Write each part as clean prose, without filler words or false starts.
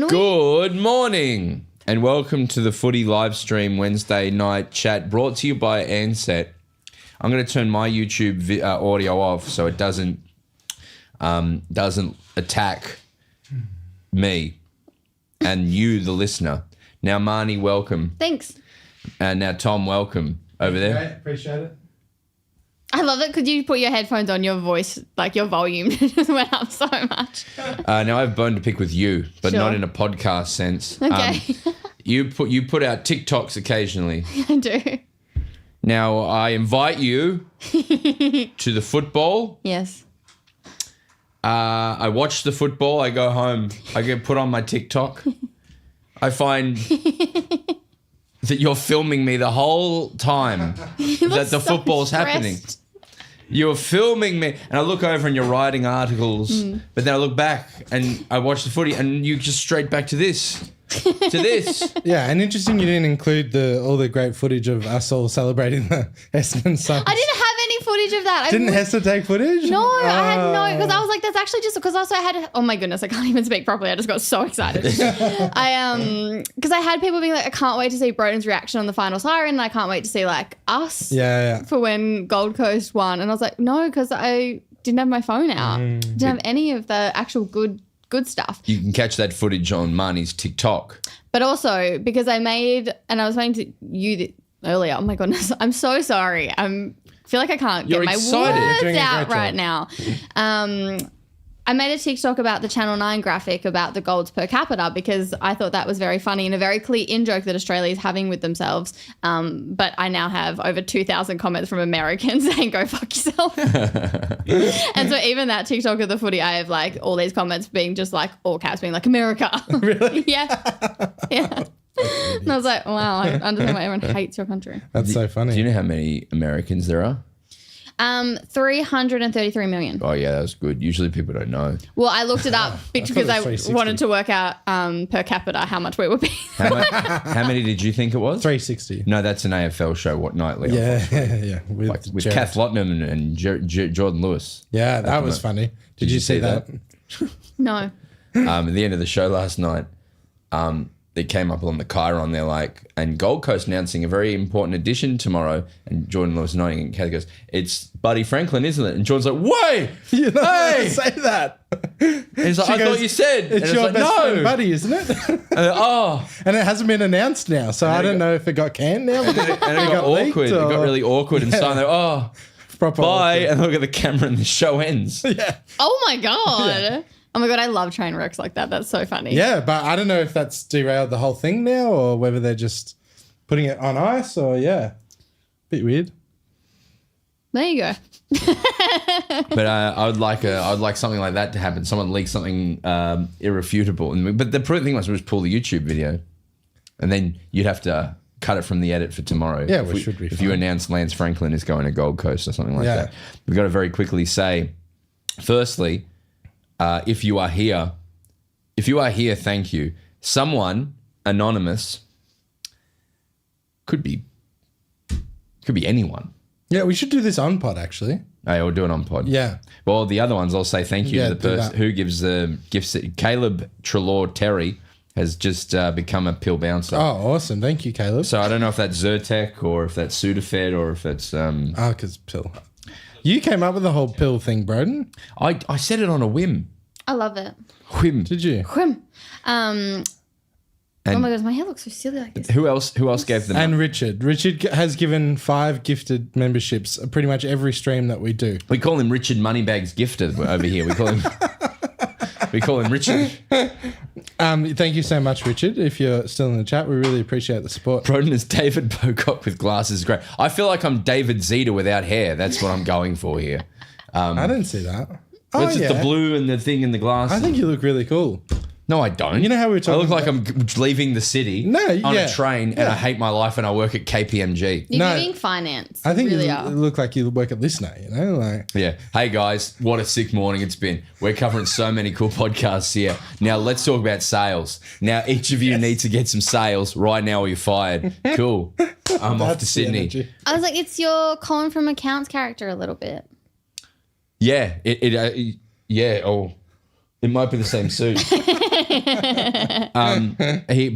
Good morning and welcome to the Footy live stream Wednesday night chat brought to you by Ansett. I'm going to turn my YouTube audio off so it doesn't attack me and you, the listener. Now, Marnie, welcome. Thanks. And now, Tom, welcome over there. Great, appreciate it. I love it. Could you put your headphones on? Your voice, like your volume, just went up so much. Now I have a bone to pick with you, but Sure. not in a podcast sense. Okay. You put out TikToks occasionally. I do. Now I invite you to the football. Yes. I watch the football. I go home. I get put on my TikTok. I find that you're filming me the whole time that the football's happening. You're filming me, and I look over and you're writing articles, but then I look back and I watch the footy, and you just straight back to this. Yeah, and interesting you didn't include all the great footage of us all celebrating the Essendon Suns. I didn't have any footage of that. Didn't Hester take footage? No, I had no, because I was like, that's actually just because also I had, oh my goodness, I can't even speak properly. I just got so excited. Because I had people being like, I can't wait to see Broden's reaction on the final siren, and I can't wait to see like us for when Gold Coast won. And I was like, no, because I didn't have my phone out. Didn't have any of the actual good stuff. You can catch that footage on Marnie's TikTok. But also because I was saying to you earlier, oh my goodness, I'm so sorry. I feel like I can't You're get my excited. words out right now. I made a TikTok about the Channel 9 graphic about the golds per capita because I thought that was very funny and a very clear in-joke that Australia is having with themselves. But I now have over 2,000 comments from Americans saying, go fuck yourself. And so even that TikTok of the footy, I have like all these comments being just like all caps being like, America. Really? Yeah. Yeah. And I was like, wow, I understand why everyone hates your country. That's so funny. Do you know how many Americans there are? 333 million. Oh yeah, that was good. Usually people don't know. Well, I looked it up because I 360. wanted to work out per capita how much we would be. How many did you think it was? 360. No, that's an AFL show. What nightly? Yeah. With Jared. Kath Lotnam and Jordan Lewis. Yeah, that was funny. Did you see that? No. At the end of the show last night, they came up on the chyron. They're like, and Gold Coast announcing a very important addition tomorrow. And Jordan Lewis nodding, and Kath goes, "It's Buddy Franklin, isn't it?" And Jordan's like, "Wait, You're not hey!" say that. And he's like, She "I goes, thought you said." It's your like, best "No." friend Buddy, isn't it? Oh, And it hasn't been announced now, so I don't know if it got canned now. and it got awkward. It got really awkward, and Simon, oh, Proper bye, awkward. and look at the camera, and the show ends. Yeah. Oh my God. Oh my God, I love train wrecks like that. That's so funny. Yeah, but I don't know if that's derailed the whole thing now or whether they're just putting it on ice or bit weird. There you go. But I would like something like that to happen. Someone leaks something irrefutable. But the thing was pull the YouTube video, and then you'd have to cut it from the edit for tomorrow. Yeah, which should be if fine. you announce Lance Franklin is going to Gold Coast or something like Yeah. that. We've got to very quickly say, firstly, if you are here, thank you. Someone anonymous could be anyone. Yeah, we should do this on pod actually. Hey, we'll do it on pod. Yeah. Well, the other ones, I'll say thank you Yeah, to the do person that. who gives the gifts. Caleb Trelaw Terry has just become a pill bouncer. Oh, awesome. Thank you, Caleb. So I don't know if that's Zyrtec or if that's Sudafed or if it's... Because pill. You came up with the whole pill thing, Broden. I said it on a whim. I love it. Whim. Did you? Whim. Oh my goodness, my hair looks so silly like this. Who else gave them? And Richard. Richard has given 5 gifted memberships pretty much every stream that we do. We call him Richard Moneybags Gifter over here. We call him... We call him Richard. Thank you so much, Richard. If you're still in the chat, we really appreciate the support. Broden is David Pocock with glasses. Great. I feel like I'm David Zeta without hair. That's what I'm going for here. I didn't see that. Oh, It's just the blue and the thing in the glasses. I think you look really cool. No, I don't. You know how we were talking I look like about- I'm leaving the city No, on yeah. a train and I hate my life and I work at KPMG. You're No. giving finance. I think you really you are. look like you work at Listener, you know? Like, Yeah. Hey guys, what a sick morning it's been. We're covering so many cool podcasts here. Now let's talk about sales. Now each of you need to get some sales right now or you're fired. Cool. I'm off to that's the Sydney. energy. I was like, it's your Colin from Accounts character a little bit. Yeah. It might be the same suit.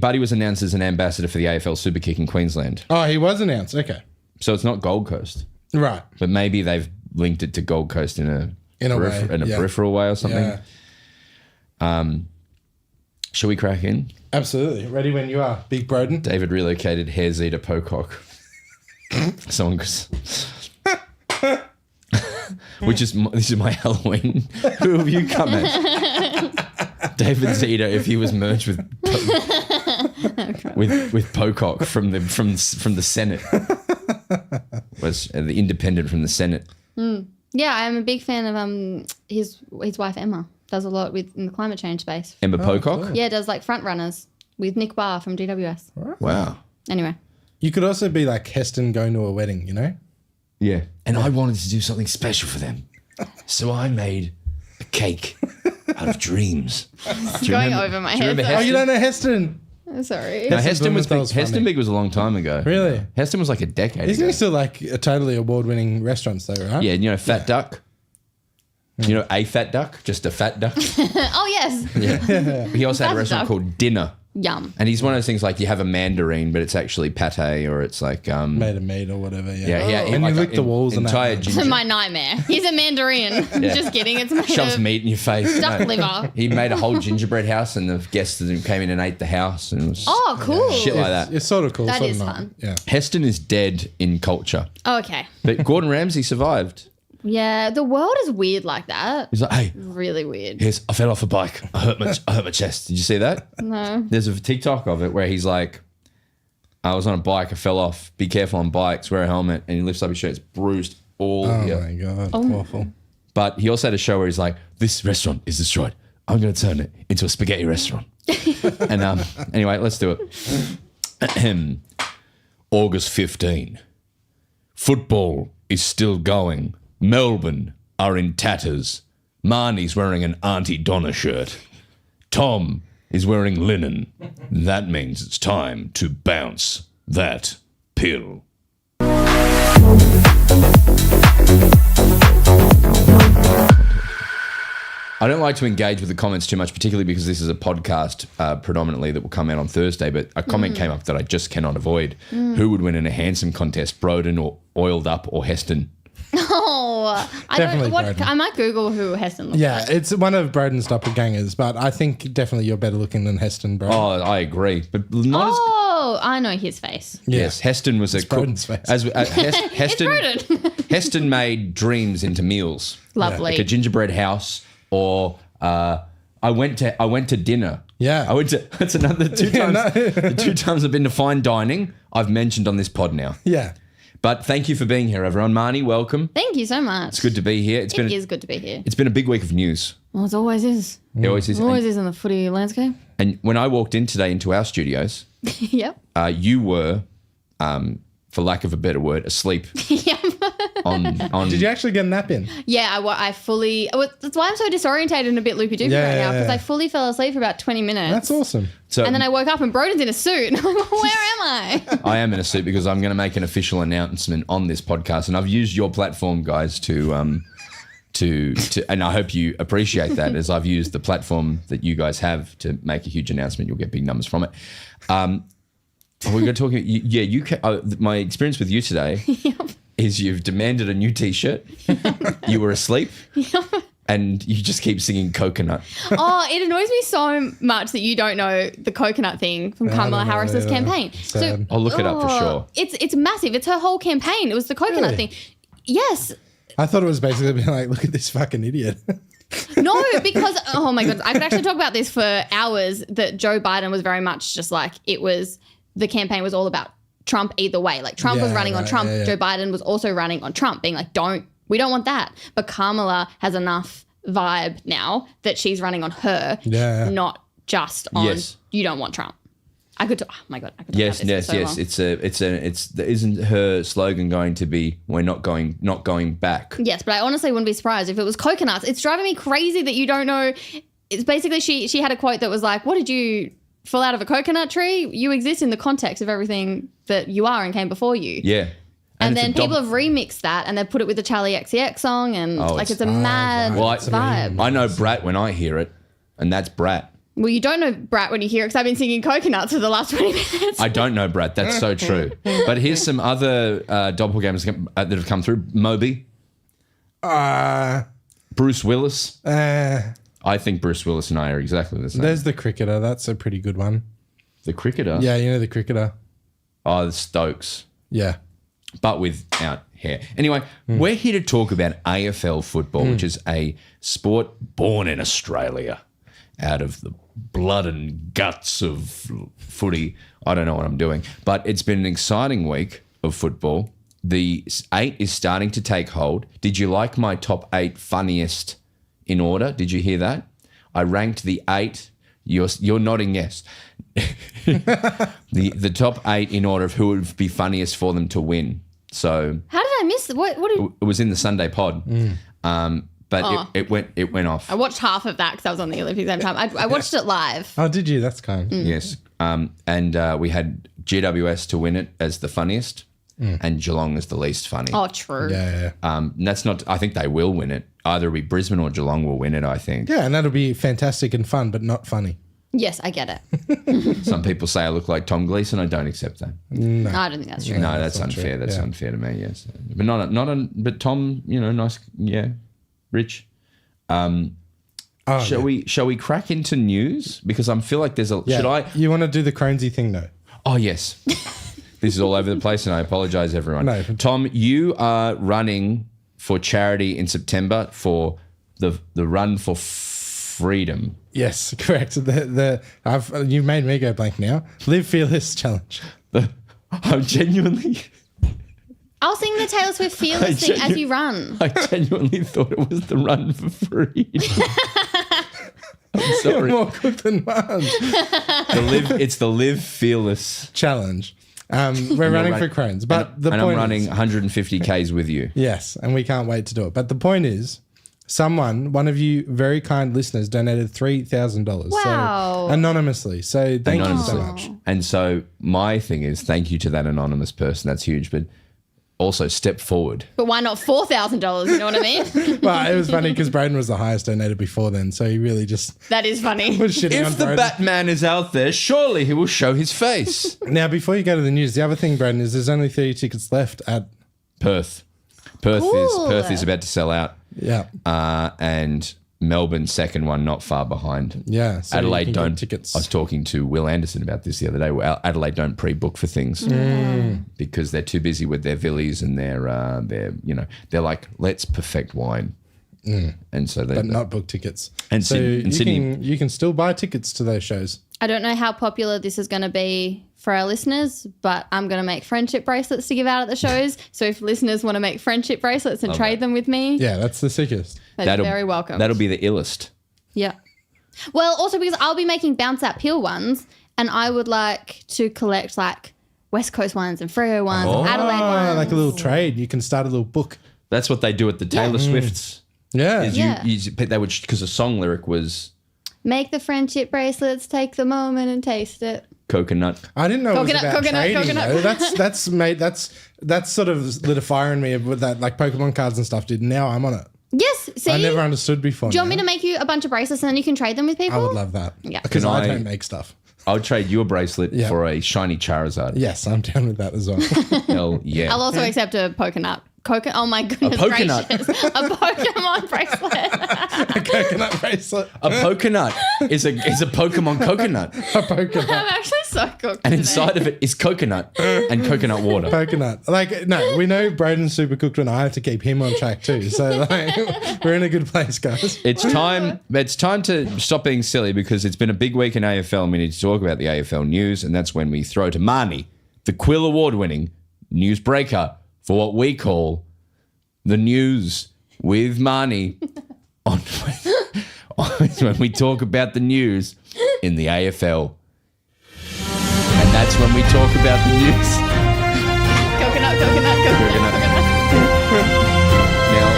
Buddy was announced as an ambassador for the AFL Superkick in Queensland. Oh, he was announced. Okay. So it's not Gold Coast. Right. But maybe they've linked it to Gold Coast in a way, yeah. peripheral way or something. Yeah. Shall we crack in? Absolutely. Ready when you are, Big Broden. David relocated hair Zeta Pocock. Someone goes, this is my Halloween. Who have you come as? David Zeta, if he was merged with Pocock from the Senate, was the independent from the Senate. Yeah, I'm a big fan of his wife Emma. Does a lot in the climate change space. Emma Pocock. cool. Yeah, does like front runners with Nick Barr from GWS. Wow. Anyway. You could also be like Heston going to a wedding, you know? Yeah. And I wanted to do something special for them, so I made a cake out of dreams. Going over my do you head. remember sorry. Oh, you don't know Heston? Sorry. No, Heston was funny. Heston Big was a long time ago. Really? Heston was like a decade Isn't ago. he still like a totally award-winning restaurants though, right? Yeah, you know Fat Duck? You know a fat duck? Just a fat duck? Oh, yes. Yeah. He also had a Fat restaurant duck. called Dinner. Yum. And he's one of those things like you have a mandarin, but it's actually pate or it's like... Made of meat or whatever, yeah. yeah, And you lick the walls and entire that. ginger My nightmare. He's a mandarin. Just kidding. It's made shoves of meat in your face. duck liver. He made a whole gingerbread house and the guests came in and ate the house. And it was Oh, cool. shit like that. It's sort of cool. That sort is of not. fun. Yeah. Heston is dead in culture. Oh, okay. But Gordon Ramsay survived. Yeah, the world is weird like that. He's like, hey, Really weird. I fell off a bike. I hurt my chest. Did you see that? No. There's a TikTok of it where he's like, I was on a bike, I fell off. Be careful on bikes, wear a helmet. And he lifts up his shirt, it's bruised all Oh here. my God. Oh. Awful. But he also had a show where he's like, this restaurant is destroyed. I'm going to turn it into a spaghetti restaurant. And anyway, let's do it. August 15. Football is still going. Melbourne are in tatters. Marnie's wearing an Auntie Donna shirt. Tom is wearing linen. That means it's time to bounce that pill. I don't like to engage with the comments too much, particularly because this is a podcast predominantly that will come out on Thursday, but a comment came up that I just cannot avoid. Who would win in a handsome contest, Broden or Oiled Up or Heston? Oh, Definitely Broden. I might Google who Heston looks Yeah, like. it's one of Broden's doppelgangers, but I think definitely you're better looking than Heston, Broden. Oh, I agree. But not as... Oh, I know his face. Yeah. Yes, Heston was a cook. Broden's face. Heston, It's Broden. Heston made dreams into meals. Lovely. Like a gingerbread house or... I went to dinner. Yeah. That's another two Yeah, times. no. The 2 times I've been to fine dining, I've mentioned on this pod now. Yeah. But thank you for being here, everyone. Marnie, welcome. Thank you so much. It's good to be here. It is good to be here. It's been a big week of news. Well, it always is. It always is. It always is in the footy landscape. And when I walked in today into our studios, Yep. you were, for lack of a better word, asleep. Yep. on Did you actually get a nap in? Yeah, I fully... That's why I'm so disorientated and a bit loopy-doopy Yeah, right now, because yeah. I fully fell asleep for about 20 minutes. That's awesome. So And then I woke up and Broden's in a suit. And I'm like, where am I? I am in a suit because I'm going to make an official announcement on this podcast, and I've used your platform, guys, to and I hope you appreciate that, as I've used the platform that you guys have to make a huge announcement. You'll get big numbers from it. We're going to talk. My experience with you today is you've demanded a new T-shirt. You were asleep. And you just keep singing Coconut. Oh, it annoys me so much that you don't know the coconut thing from Kamala don't know Harris's either. campaign. Sad. I'll look it up for sure. It's massive. It's her whole campaign. It was the coconut Really? thing. Yes. I thought it was basically being like, look at this fucking idiot. No, because, oh my goodness, I could actually talk about this for hours, that Joe Biden was very much just like, the campaign was all about Trump either way. Like Trump was running on Trump. Joe Biden was also running on Trump, being like, we don't want that. But Kamala has enough vibe now that she's running on her, not just on you don't want Trump. I could talk about this for so long. Isn't her slogan going to be "We're not going back"? Yes, but I honestly wouldn't be surprised if it was coconuts. It's driving me crazy that you don't know. It's basically she had a quote that was like, "What did you fall out of a coconut tree? You exist in the context of everything that you are and came before you." Yeah. And then people have remixed that and they've put it with the Charlie XCX song and it's a mad vibe. I know Brat when I hear it, and that's Brat. Well, you don't know Brat when you hear it because I've been singing Coconuts for the last 20 minutes. I don't know Brat. That's so true. But here's some other doppelgangers that have come through. Moby. Bruce Willis. I think Bruce Willis and I are exactly the same. There's the cricketer. That's a pretty good one. The cricketer? Yeah, you know the cricketer. Oh, the Stokes. Yeah. But without hair. Anyway, we're here to talk about AFL football, which is a sport born in Australia out of the blood and guts of footy. I don't know what I'm doing. But it's been an exciting week of football. The 8 is starting to take hold. Did you like my top 8 funniest in order? Did you hear that? I ranked the 8. You're nodding yes. the top 8 in order of who would be funniest for them to win. So how did I miss it? It was in the Sunday pod. But it went off. I watched half of that because I was on the Olympics at the time. I watched it live. Oh, did you? That's kind. Yes. And we had GWS to win it as the funniest and Geelong as the least funny. Oh, true. Yeah. That's not, I think they will win it. Either it'll be Brisbane or Geelong will win it, I think. Yeah, and that'll be fantastic and fun, but not funny. Yes, I get it. Some people say I look like Tom Gleeson. I don't accept that. No, I don't think that's true. No, that's unfair. That's unfair to me, yes. But but Tom, nice, rich. Shall we crack into news? Because I feel like there's a... Should I... You want to do the Cronesy thing, though? Oh, yes. This is all over the place and I apologise, everyone. No. Tom, you are running for charity in September for the Run for Freedom. Yes, correct. You've made me go blank now. Live Fearless Challenge. I'm genuinely... I'll sing the Taylor Swift Fearless thing as you run. I genuinely thought it was the Run for Freedom. I'm sorry. You're more good than mine. It's the Live Fearless Challenge. We're running for Crohn's, but I'm running 150 Ks with you. Yes, and we can't wait to do it. But the point is, one of you very kind listeners donated $3,000. Wow. So, anonymously. So thank you so much. And so my thing is, thank you to that anonymous person. That's huge. But also step forward. But why not $4,000? You know what I mean? Well, it was funny because Broden was the highest donator before then. So he really just... That is funny. Was shitting on If the Broden. Batman is out there, surely he will show his face. Now, before you go to the news, the other thing, Broden, is there's only 30 tickets left at... Perth Cool. is about to sell out. Yeah. And Melbourne's second one not far behind. Yeah. So Adelaide you can don't. get tickets. I was talking to Will Anderson about this the other day. Adelaide don't pre-book for things because they're too busy with their villies and they're like, let's perfect wine. And so but not book tickets. And so you can still buy tickets to those shows. I don't know how popular this is going to be for our listeners, but I'm going to make friendship bracelets to give out at the shows. So if listeners want to make friendship bracelets and trade them with me, Yeah, that's the sickest. that's very welcome. That'll be the illest. Yeah. Well, also because I'll be making bounce out peel ones and I would like to collect like West Coast ones and Freo ones and Adelaide ones. Like a little trade. You can start a little book. That's what they do at the Taylor Swifts. Yeah. They would, because the song lyric was Make the friendship bracelets, take the moment and taste it. coconut. I didn't know it was Coconut, about trading, coconut. though. That's sort of lit a fire in me with that, like Pokemon cards and stuff did. Now I'm on it. Yes, see? I never understood before. Do you want me to make you a bunch of bracelets and then you can trade them with people? I would love that. Yeah. Because Can I I- don't make stuff. I would trade you a bracelet for a shiny Charizard. Yes, I'm down with that as well. Hell yeah. I'll also accept a coconut. Oh my goodness coconut. gracious. A Pokemon bracelet. A coconut bracelet. A coconut is a Pokemon coconut. A coconut. I'm actually so cooked. And inside of it is coconut and coconut water. Coconut. Like, no, we know Broden's super cooked and I have to keep him on track too. So, like, we're in a good place, guys. It's time to stop being silly because it's been a big week in AFL and we need to talk about the AFL news. And that's when we throw to Marnie, the Quill Award-winning news breaker for what we call the news with Marnie on when we talk about the news in the AFL. And that's when we talk about the news. Coconut. Now,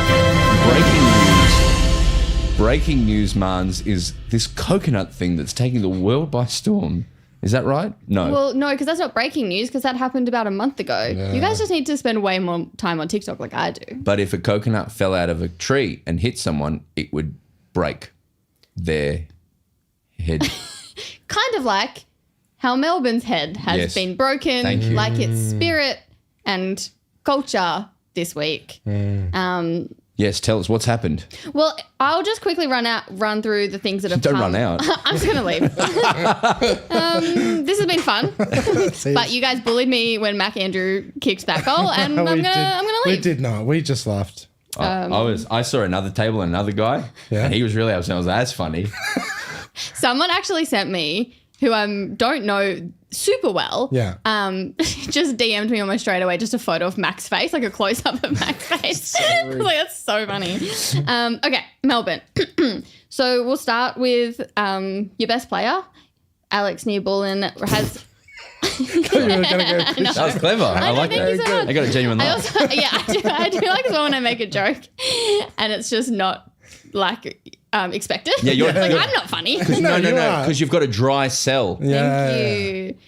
breaking news, Marns, is this coconut thing that's taking the world by storm. Is that right? No. Well, no, because that's not breaking news because that happened about a month ago. Yeah. You guys just need to spend way more time on TikTok like I do. But if a coconut fell out of a tree and hit someone, it would break their head. Kind of like how Melbourne's head has been broken, Thank you. like its spirit and culture this week. Yes, tell us what's happened. Well, I'll just quickly run through the things that have Don't come. run out. I'm just going to leave. This has been fun. But you guys bullied me when Mac Andrew kicked that goal and I'm going to leave. We did not. We just laughed. I saw another table and another guy, and he was really upset. I was like, that's funny. Someone actually sent me, who I don't know super well, just DM'd me almost straight away just a photo of Mac's face, like a close-up of Mac's face. I was like, that's so funny. Okay, Melbourne. So we'll start with your best player, Alex Neer-Bullen, has... You were gonna go That was clever. I like thank you that. so much. I got a genuine laugh. I do like as well when I make a joke and it's just not like expected. Yeah, you're- like, you're- I'm not funny. No, you are. because you've got a dry cell. Yeah. Thank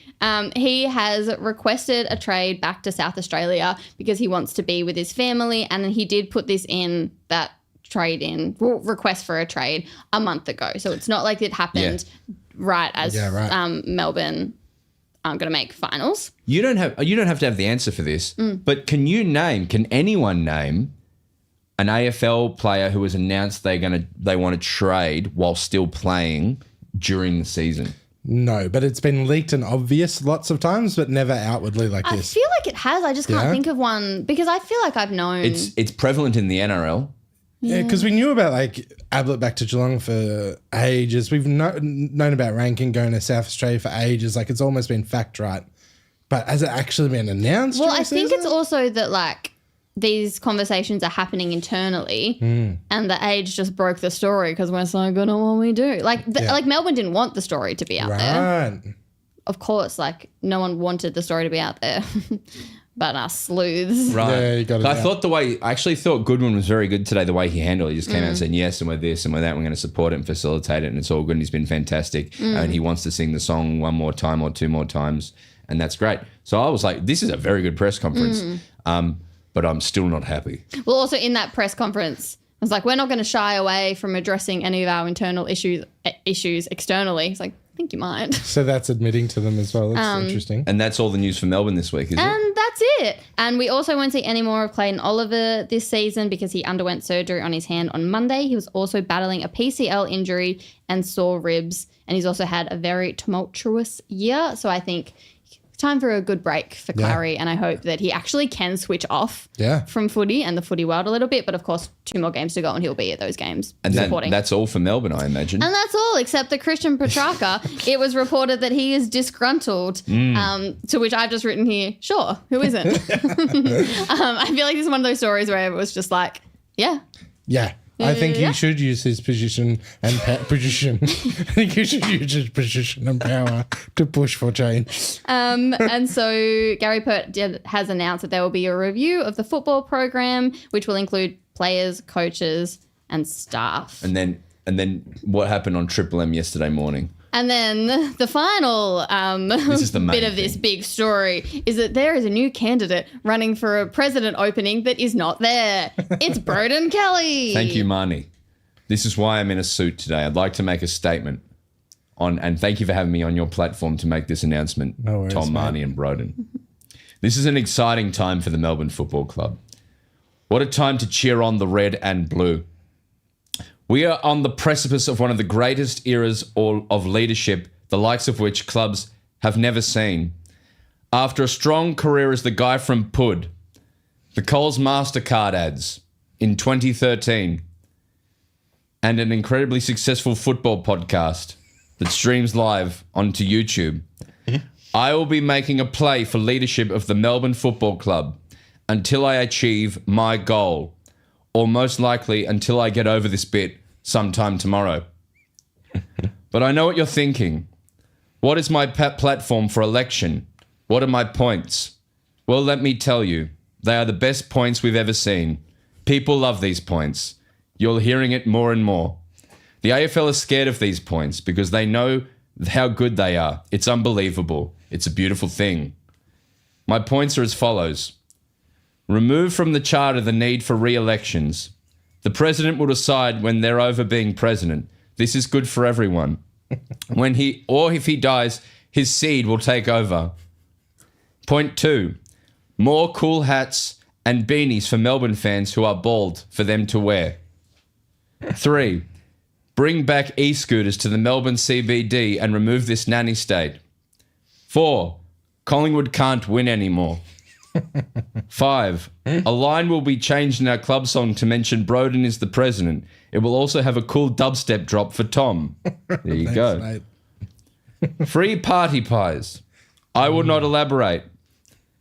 you. He has requested a trade back to South Australia because he wants to be with his family, and he did put this in that request for a trade a month ago. So it's not like it happened right as Melbourne aren't going to make finals. You don't have to have the answer for this, but can anyone name an AFL player who has announced they want to trade while still playing during the season? No, but it's been leaked and obvious lots of times, but never outwardly like I this. feel like it has. I just can't think of one because I feel like I've known. It's prevalent in the NRL. Yeah, because we knew about like Ablett back to Geelong for ages. We've known about Rankin going to South Australia for ages. Like it's almost been fact right. But has it actually been announced? Well, I think it's also that like these conversations are happening internally and the Age just broke the story because we're so good at what we do. Like like Melbourne didn't want the story to be out there. Right. Of course, like no one wanted the story to be out there. But us sleuths. Right. Yeah, you got it I out. actually thought Goodwin was very good today, the way he handled it. He just came out and said, yes, and we're this and we're that. We're going to support it and facilitate it. And it's all good. And he's been fantastic. And he wants to sing the song one more time or two more times. And that's great. So I was like, this is a very good press conference. But I'm still not happy. Well, also in that press conference, I was like, we're not going to shy away from addressing any of our internal issues externally. It's like, I think you might. So that's admitting to them as well. That's interesting. And that's all the news for Melbourne this week, is it? And that's it. And we also won't see any more of Clayton Oliver this season because he underwent surgery on his hand on Monday. He was also battling a PCL injury and sore ribs. And he's also had a very tumultuous year. So I think time for a good break for Clary. And I hope that he actually can switch off from footy and the footy world a little bit. But of course, 2 more games to go and he'll be at those games And supporting. that's all for Melbourne, I imagine. And that's all, except that Christian Petrarca, it was reported that he is disgruntled, to which I've just written here, sure, who isn't? I feel like this is one of those stories where it was just like, yeah. Yeah. I think he should use his position and position. I think he should use his position and power to push for change. And so Gary Pert has announced that there will be a review of the football program, which will include players, coaches, and staff. And then what happened on Triple M yesterday morning? And then the final is the main bit of this big story is that there is a new candidate running for a president opening that is not there. It's Broden Kelly. Thank you, Marnie. This is why I'm in a suit today. I'd like to make a statement and thank you for having me on your platform to make this announcement, No worries, Tom, mate. Marnie and Broden. This is an exciting time for the Melbourne Football Club. What a time to cheer on the red and blue. We are on the precipice of one of the greatest eras of leadership, the likes of which clubs have never seen. After a strong career as the guy from Pud, the Coles MasterCard ads in 2013, and an incredibly successful football podcast that streams live onto YouTube, I will be making a play for leadership of the Melbourne Football Club until I achieve my goal, or most likely until I get over this bit sometime tomorrow. But I know what you're thinking. What is my platform for election? What are my points? Well, let me tell you, they are the best points we've ever seen. People love these points. You're hearing it more and more. The AFL is scared of these points because they know how good they are. It's unbelievable. It's a beautiful thing. My points are as follows. Remove from the charter the need for re-elections. The president will decide when they're over being president. This is good for everyone. If he dies, his seed will take over. Point 2. More cool hats and beanies for Melbourne fans who are bald for them to wear. 3. Bring back e-scooters to the Melbourne CBD and remove this nanny state. 4. Collingwood can't win anymore. 5. A line will be changed in our club song to mention Broden is the president. It will also have a cool dubstep drop for Tom. There you go. Mate. Free party pies. I will not elaborate.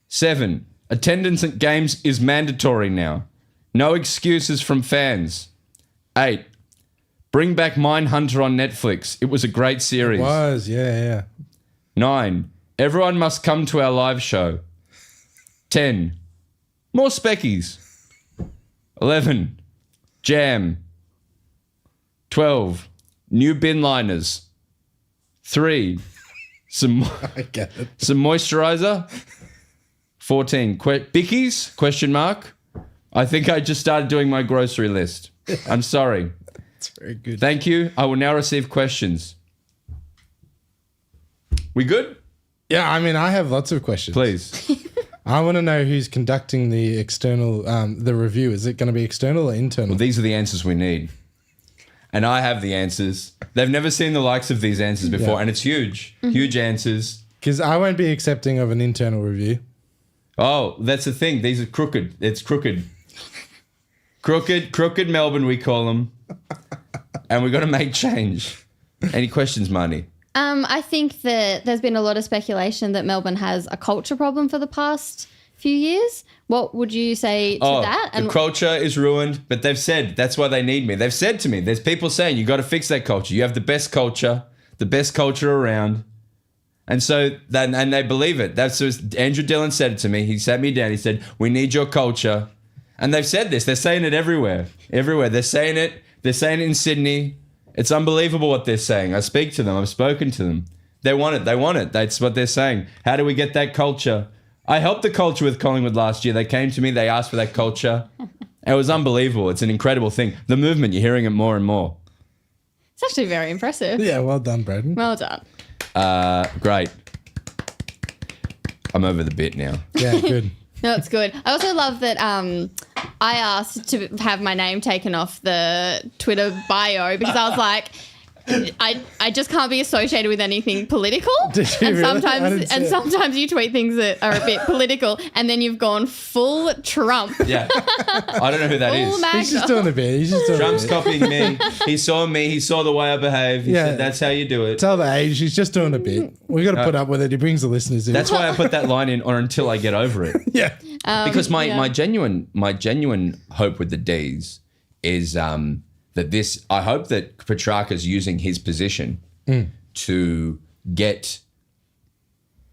7. Attendance at games is mandatory now. No excuses from fans. 8. Bring back Mindhunter on Netflix. It was a great series. It was, yeah. 9. Everyone must come to our live show. 10. More speckies. 11. Jam. 12. New bin liners. 3. Some I get it. some moisturizer. 14. Bickies? Question mark. I think I just started doing my grocery list. I'm sorry. That's very good. Thank you. I will now receive questions. We good? Yeah, I mean, I have lots of questions. Please. I want to know who's conducting the external, the review. Is it going to be external or internal? Well, these are the answers we need. And I have the answers. They've never seen the likes of these answers before, and it's huge. Huge answers. Because I won't be accepting of an internal review. Oh, that's the thing. These are crooked. It's crooked. Crooked Melbourne, we call them. And we've got to make change. Any questions, Marnie? I think that there's been a lot of speculation that Melbourne has a culture problem for the past few years. What would you say to that? The culture is ruined, but they've said that's why they need me. They've said to me, there's people saying you got to fix that culture. You have the best culture around. And so then, and they believe it. That's just, Andrew Dillon said it to me. He sat me down. He said, we need your culture. And they've said this. They're saying it everywhere. Everywhere. They're saying it. They're saying it in Sydney. It's unbelievable what they're saying. I speak to them. I've spoken to them. They want it. They want it. That's what they're saying. How do we get that culture? I helped the culture with Collingwood last year. They came to me. They asked for that culture. It was unbelievable. It's an incredible thing. The movement, you're hearing it more and more. It's actually very impressive. Yeah, well done, Broden. Well done. Great. I'm over the bit now. Yeah, good. No, it's good. I also love that I asked to have my name taken off the Twitter bio because I was like, I just can't be associated with anything political. Did you and really? sometimes you tweet things that are a bit political, and then you've gone full Trump. Yeah. I don't know who that Full is. MAGA. He's just doing a bit. Trump's copying me. He saw me. He saw the way I behave. He said, that's how you do it. Tell the age. He's just doing a bit. We got to put up with it. He brings the listeners in. That's why I put that line in, or until I get over it. Yeah. Because my genuine hope with the D's is that this. I hope that Petrarca's using his position to get.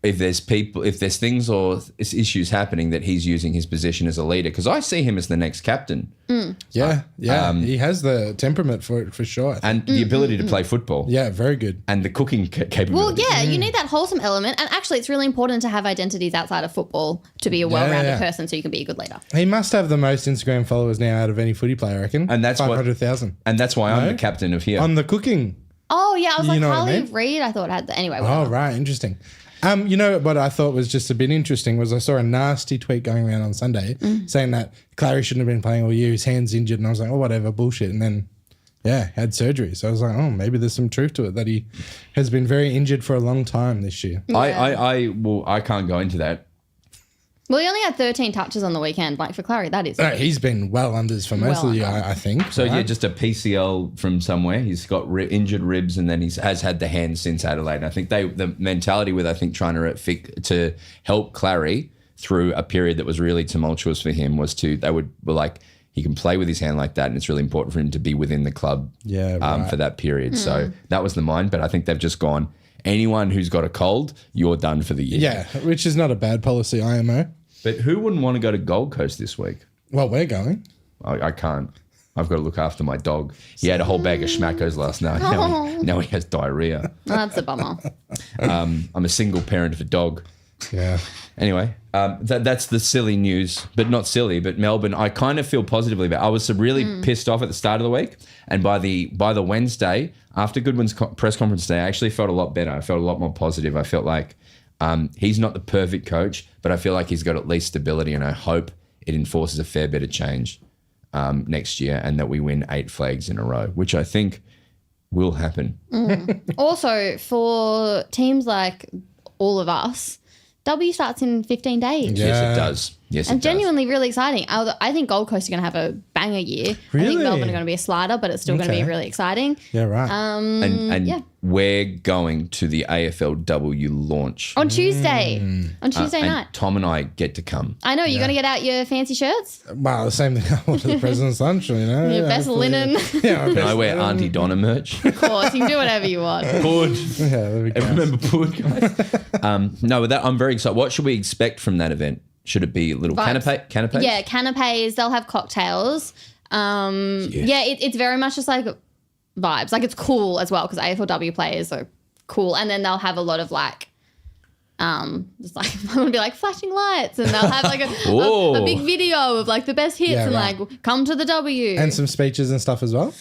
If there's things or issues happening, that he's using his position as a leader, because I see him as the next captain. Yeah. He has the temperament for it, for sure. And the ability to play football. Yeah, very good. And the cooking capability. Well, yeah, you need that wholesome element. And actually, it's really important to have identities outside of football to be a well-rounded person so you can be a good leader. He must have the most Instagram followers now out of any footy player, I reckon. And that's 500,000. And that's why I'm the captain of here. On the cooking. Oh, yeah. I was like, know what I Harley mean? Reid, I thought had the... Anyway, Oh, whatever. right. Interesting. You know what I thought was just a bit interesting was I saw a nasty tweet going around on Sunday saying that Clary shouldn't have been playing all year. His hand's injured. And I was like, oh, whatever, bullshit. And then had surgery. So I was like, oh, maybe there's some truth to it that he has been very injured for a long time this year. I can't go into that. Well, he only had 13 touches on the weekend. Like for Clary, that is. He's been well unders for most of the year, I think. So yeah, just a PCL from somewhere. He's got injured ribs, and then has had the hand since Adelaide. And I think the mentality with trying to help Clary through a period that was really tumultuous for him was were like, he can play with his hand like that, and it's really important for him to be within the club for that period. So that was the mind. But I think they've just gone, anyone who's got a cold, you're done for the year. Yeah, which is not a bad policy, IMO. But who wouldn't want to go to Gold Coast this week? Well, we're going. I can't. I've got to look after my dog. He had a whole bag of schmackos last night. Now he has diarrhea. Oh, that's a bummer. I'm a single parent of a dog. Yeah. Anyway, that's the silly news, but not silly. But Melbourne, I kind of feel positively about. I was really pissed off at the start of the week, and by the Wednesday after Goodwin's press conference day, I actually felt a lot better. I felt a lot more positive. I felt like he's not the perfect coach, but I feel like he's got at least stability, and I hope it enforces a fair bit of change next year, and that we win 8 flags in a row, which I think will happen. Also, for teams like all of us, W starts in 15 days. Yeah. Yes, it does. Yes, And it does. genuinely really exciting. I think Gold Coast are going to have a banger year. Really? I think Melbourne are going to be a slider, but it's still going to be really exciting. Yeah, right. And we're going to the AFLW launch On Tuesday. On Tuesday and night. Tom and I get to come. I know. You're going to get out your fancy shirts? Well, the same thing I wore to the President's Lunch, Your best hopefully. linen. Yeah, Can I wear Auntie Donna merch? Of course. You can do whatever you want. Pud. Yeah, there we go. Remember Pud, guys? No, with that, I'm very excited. What should we expect from that event? Should it be little Vibes. canapes? Yeah, canapes. They'll have cocktails. Yeah, it's very much just like vibes. Like it's cool as well because AFLW players are cool. And then they'll have a lot of like, just like, it would be like flashing lights, and they'll have like a big video of like the best hits and like come to the W. And some speeches and stuff as well.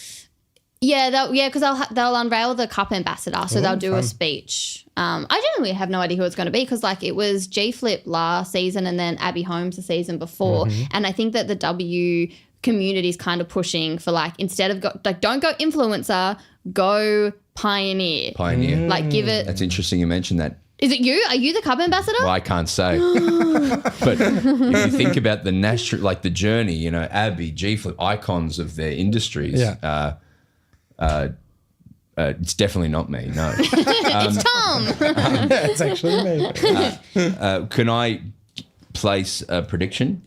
Yeah, because they'll unveil the cup ambassador, so they'll do a speech. I genuinely have no idea who it's going to be because like it was G Flip last season and then Abby Holmes the season before, and I think that the W community is kind of pushing for like instead of don't go influencer, go pioneer. Like give it. That's interesting you mentioned that. Is it you? Are you the cup ambassador? Well, I can't say. But if you think about the national, like the journey, Abby, G Flip, icons of their industries. Yeah. It's definitely not me. No. It's Tom. It's actually me. Can I place a prediction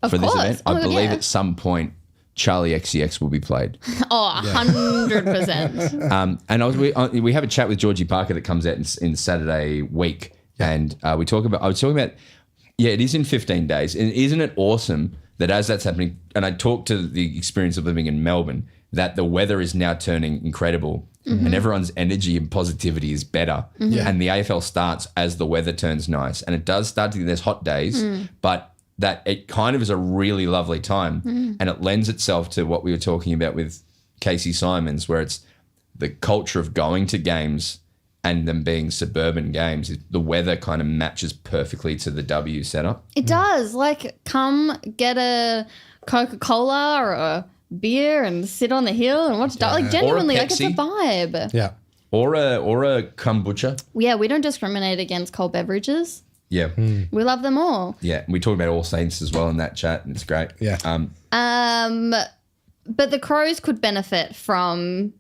Of for course. this event? Oh, I believe yeah. at some point Charlie XCX will be played. Oh, 100%. And we have a chat with Georgie Parker that comes out in Saturday week, and I was talking about. Yeah, it is in 15 days, and isn't it awesome that as that's happening? And I talked to the experience of living in Melbourne, that the weather is now turning incredible, and everyone's energy and positivity is better. And the AFL starts as the weather turns nice, and it does start to. There's hot days, but that it kind of is a really lovely time, and it lends itself to what we were talking about with Casey Simons, where it's the culture of going to games and them being suburban games. The weather kind of matches perfectly to the W setup. It does. Like, come get a Coca-Cola or a beer and sit on the hill and watch. Like, genuinely, like it's a vibe. Yeah. Or a kombucha. Yeah, we don't discriminate against cold beverages. Yeah. We love them all. Yeah. We talked about All Saints as well in that chat, and it's great. Yeah. But the Crows could benefit from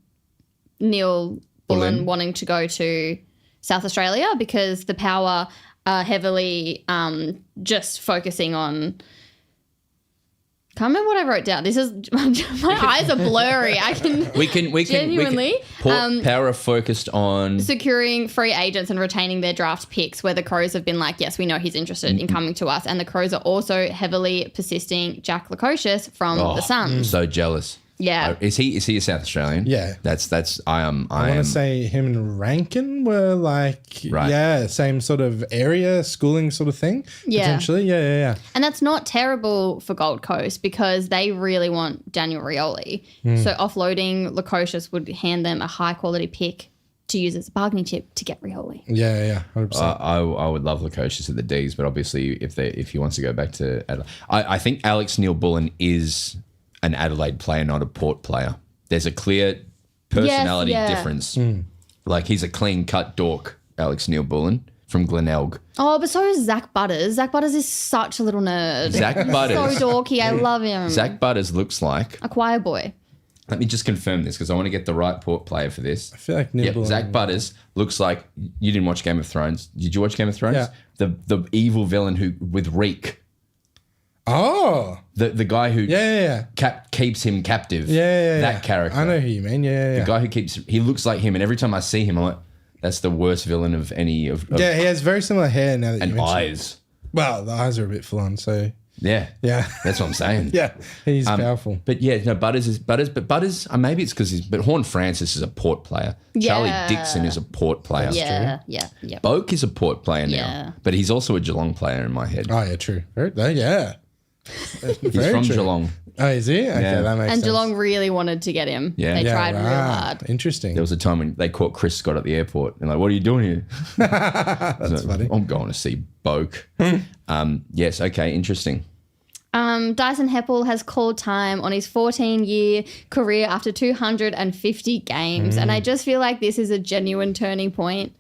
Neil Bullen wanting to go to South Australia because the Power are heavily just focusing on. Can't remember what I wrote down. This is my eyes are blurry. We can genuinely Power are focused on securing free agents and retaining their draft picks. Where the Crows have been like, yes, we know he's interested in coming to us, and the Crows are also heavily persisting Jack Lukosius from the Suns. I'm so jealous. Yeah, Is he a South Australian? Yeah. That's I want to say him and Rankin were like, Right. same sort of area, schooling sort of thing. Yeah. Potentially. Yeah. and that's not terrible for Gold Coast because they really want Daniel Rioli. So offloading Lukosius would hand them a high quality pick to use as a bargaining chip to get Rioli. Yeah. 100%. I would love Lukosius at the Ds, but obviously if he wants to go back to Adelaide, I think Alex Neil Bullen is an Adelaide player, not a Port player. there's a clear personality yeah. difference. Like he's a clean cut dork, Alex Neil-Bullen from Glenelg. Oh, but so is Zach Butters. Zach Butters is such a little nerd. Zach Butters. So dorky. I love him. Zach Butters looks like. A choir boy. Let me just confirm this because I want to get the right port player for this. I feel like Yep, Neil-Bullen. Zach Butters looks like you didn't watch Game of Thrones. Did you watch Game of Thrones? Yeah. The evil villain who with Reek. Oh. The guy who Yeah. keeps him captive. Yeah. That character. I know who you mean. Yeah. The guy who he looks like him, and every time I see him, I'm like, that's the worst villain of any of Yeah, he has very similar hair now that you and mention it. eyes. Well, the eyes are a bit full on, so Yeah. yeah. That's what I'm saying. Yeah, he's powerful. But yeah, no, Butters, but Butters, maybe it's because but Horn Francis is a port player. Yeah. Charlie Dixon is a port player. Yeah. Boak is a port player now, Yeah. but he's also a Geelong player in my head. Oh, yeah, true. Yeah. He's from Geelong. Oh, is he? Okay, Yeah. that makes And sense. Geelong really wanted to get him. Yeah. They Yeah, tried real hard. Interesting. There was a time when they caught Chris Scott at the airport and like, what are you doing here? That's funny. I'm going to see Boak. Yes, okay, interesting. Dyson Heppell has called time on his 14-year career after 250 games. And I just feel like this is a genuine turning point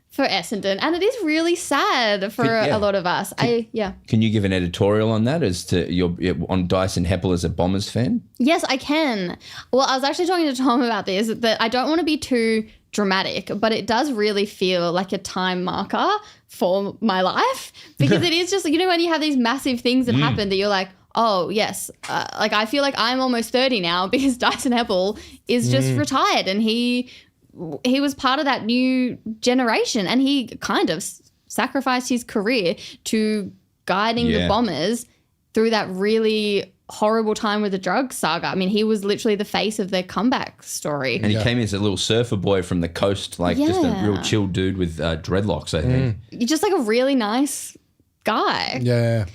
for Essendon. And it is really sad for Yeah. a lot of us. Can you give an editorial on that as to on Dyson Heppell as a Bombers fan? Yes, I can. Well, I was actually talking to Tom about this, that I don't want to be too dramatic, but it does really feel like a time marker for my life because it is just, when you have these massive things that happen that you're like, oh, yes. Like I feel like I'm almost 30 now because Dyson Heppell is just retired and he was part of that new generation and he kind of sacrificed his career to guiding the Bombers through that really horrible time with the drug saga. I mean, he was literally the face of their comeback story. And he came as a little surfer boy from the coast, like just a real chill dude with dreadlocks, I think. You're just like a really nice guy. Yeah.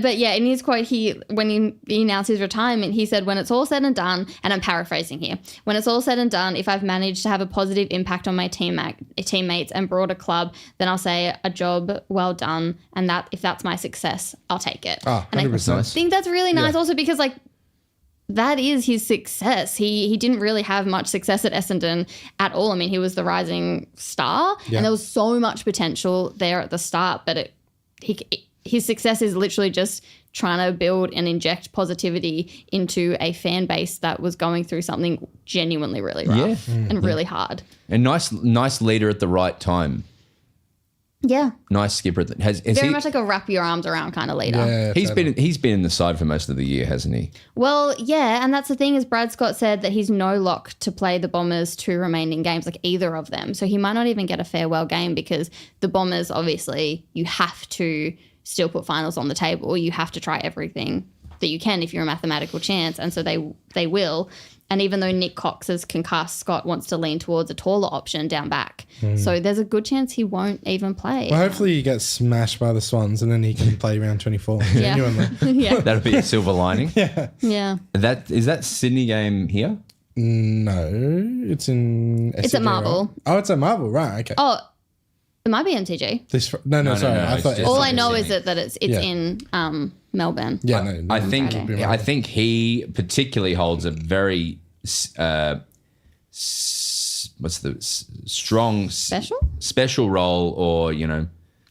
But yeah, in his quote, when he announced his retirement, he said, when it's all said and done, and I'm paraphrasing here, when it's all said and done, if I've managed to have a positive impact on my teammates and broader club, then I'll say a job well done. And that if that's my success, I'll take it. Oh, and 100%. I think that's really nice also because like that is his success. He didn't really have much success at Essendon at all. I mean, he was the rising star and there was so much potential there at the start, but his success is literally just trying to build and inject positivity into a fan base that was going through something genuinely really rough and really hard. And nice leader at the right time. Yeah. Nice skipper. Very much like a wrap your arms around kind of leader. Yeah. He's been in the side for most of the year, hasn't he? Well, yeah, and that's the thing is Brad Scott said that he's no lock to play the Bombers 2 remaining games, like either of them. So he might not even get a farewell game because the Bombers, obviously, you have to still put finals on the table. You have to try everything that you can if you're a mathematical chance, and so they will. And even though Nick Cox is concussed, Scott wants to lean towards a taller option down back. So there's a good chance he won't even play. Well, hopefully he gets smashed by the Swans and then he can play round 24. Genuinely. Yeah. That'll be a silver lining. Yeah. Is that Sydney game here? No, it's in. It's at SCG, Marvel. Right? Oh, it's at Marvel, right? Okay. Oh, it might be MTG. No, sorry. no, I it's thought. just- All I in know Sydney. is that it's in Melbourne. Yeah, no. I think Friday. I think he particularly holds a very strong special role or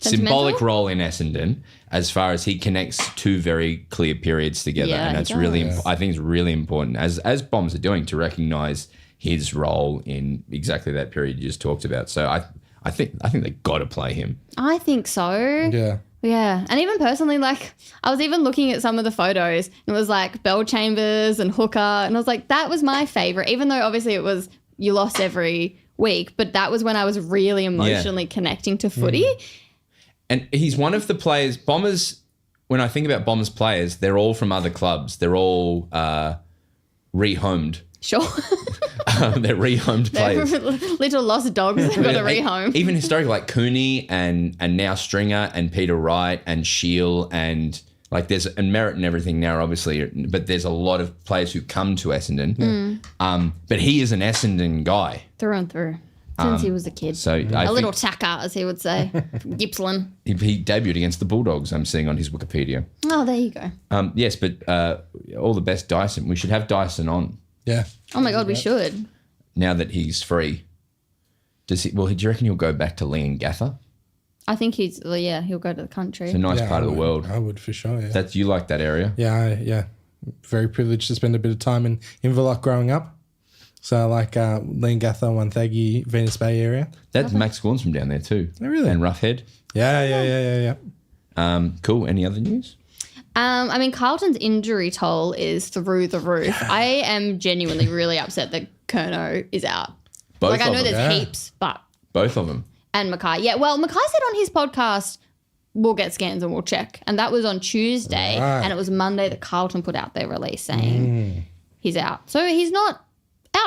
symbolic role in Essendon as far as he connects two very clear periods together, Yeah, and he that's does. really I think it's really important as Bombs are doing to recognise his role in exactly that period you just talked about. So I think they got to play him. I think so. Yeah. Yeah. And even personally, like, I was even looking at some of the photos and it was like Bell Chambers and Hooker. And I was like, that was my favourite, even though obviously it was you lost every week. But that was when I was really emotionally connecting to footy. And he's one of the players, Bombers, when I think about Bombers players, they're all from other clubs. They're all rehomed. Sure. They're rehomed players. Little lost dogs that got a rehome. Even historically, like Cooney and now Stringer and Peter Wright and Shield and like there's and Merritt and everything now, obviously, but there's a lot of players who come to Essendon. But he is an Essendon guy. Through and through. Since he was a kid. So a little tacker, as he would say. Gippsland. he debuted against the Bulldogs, I'm seeing on his Wikipedia. Oh, there you go. Yes, but all the best, Dyson. We should have Dyson on. Yeah. Oh my God, we should. Now that he's free, do you reckon he'll go back to Leongatha? I think he'll go to the country. It's a nice part of the world. I would for sure, yeah. You like that area? Yeah. Very privileged to spend a bit of time in Inverloch growing up. So I like Leongatha, Wonthaggi, Venus Bay area. That's Max Gorn's from down there too. Oh, really? And Roughhead. Yeah. Cool. Any other news? I mean, Carlton's injury toll is through the roof. I am genuinely really upset that Kerno is out. Both I know of them. there's heaps, but... Both of them. And Mackay. Yeah, well, Mackay said on his podcast, we'll get scans and we'll check. And that was on Tuesday. Right. And it was Monday that Carlton put out their release saying he's out. So he's not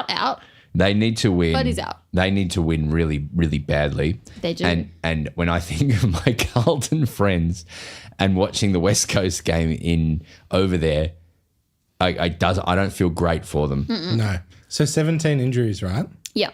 out. They need to win. But he's out. They need to win really, really badly. They do. And when I think of my Carlton friends and watching the West Coast game over there, I don't feel great for them. No. So 17 injuries, right? Yeah.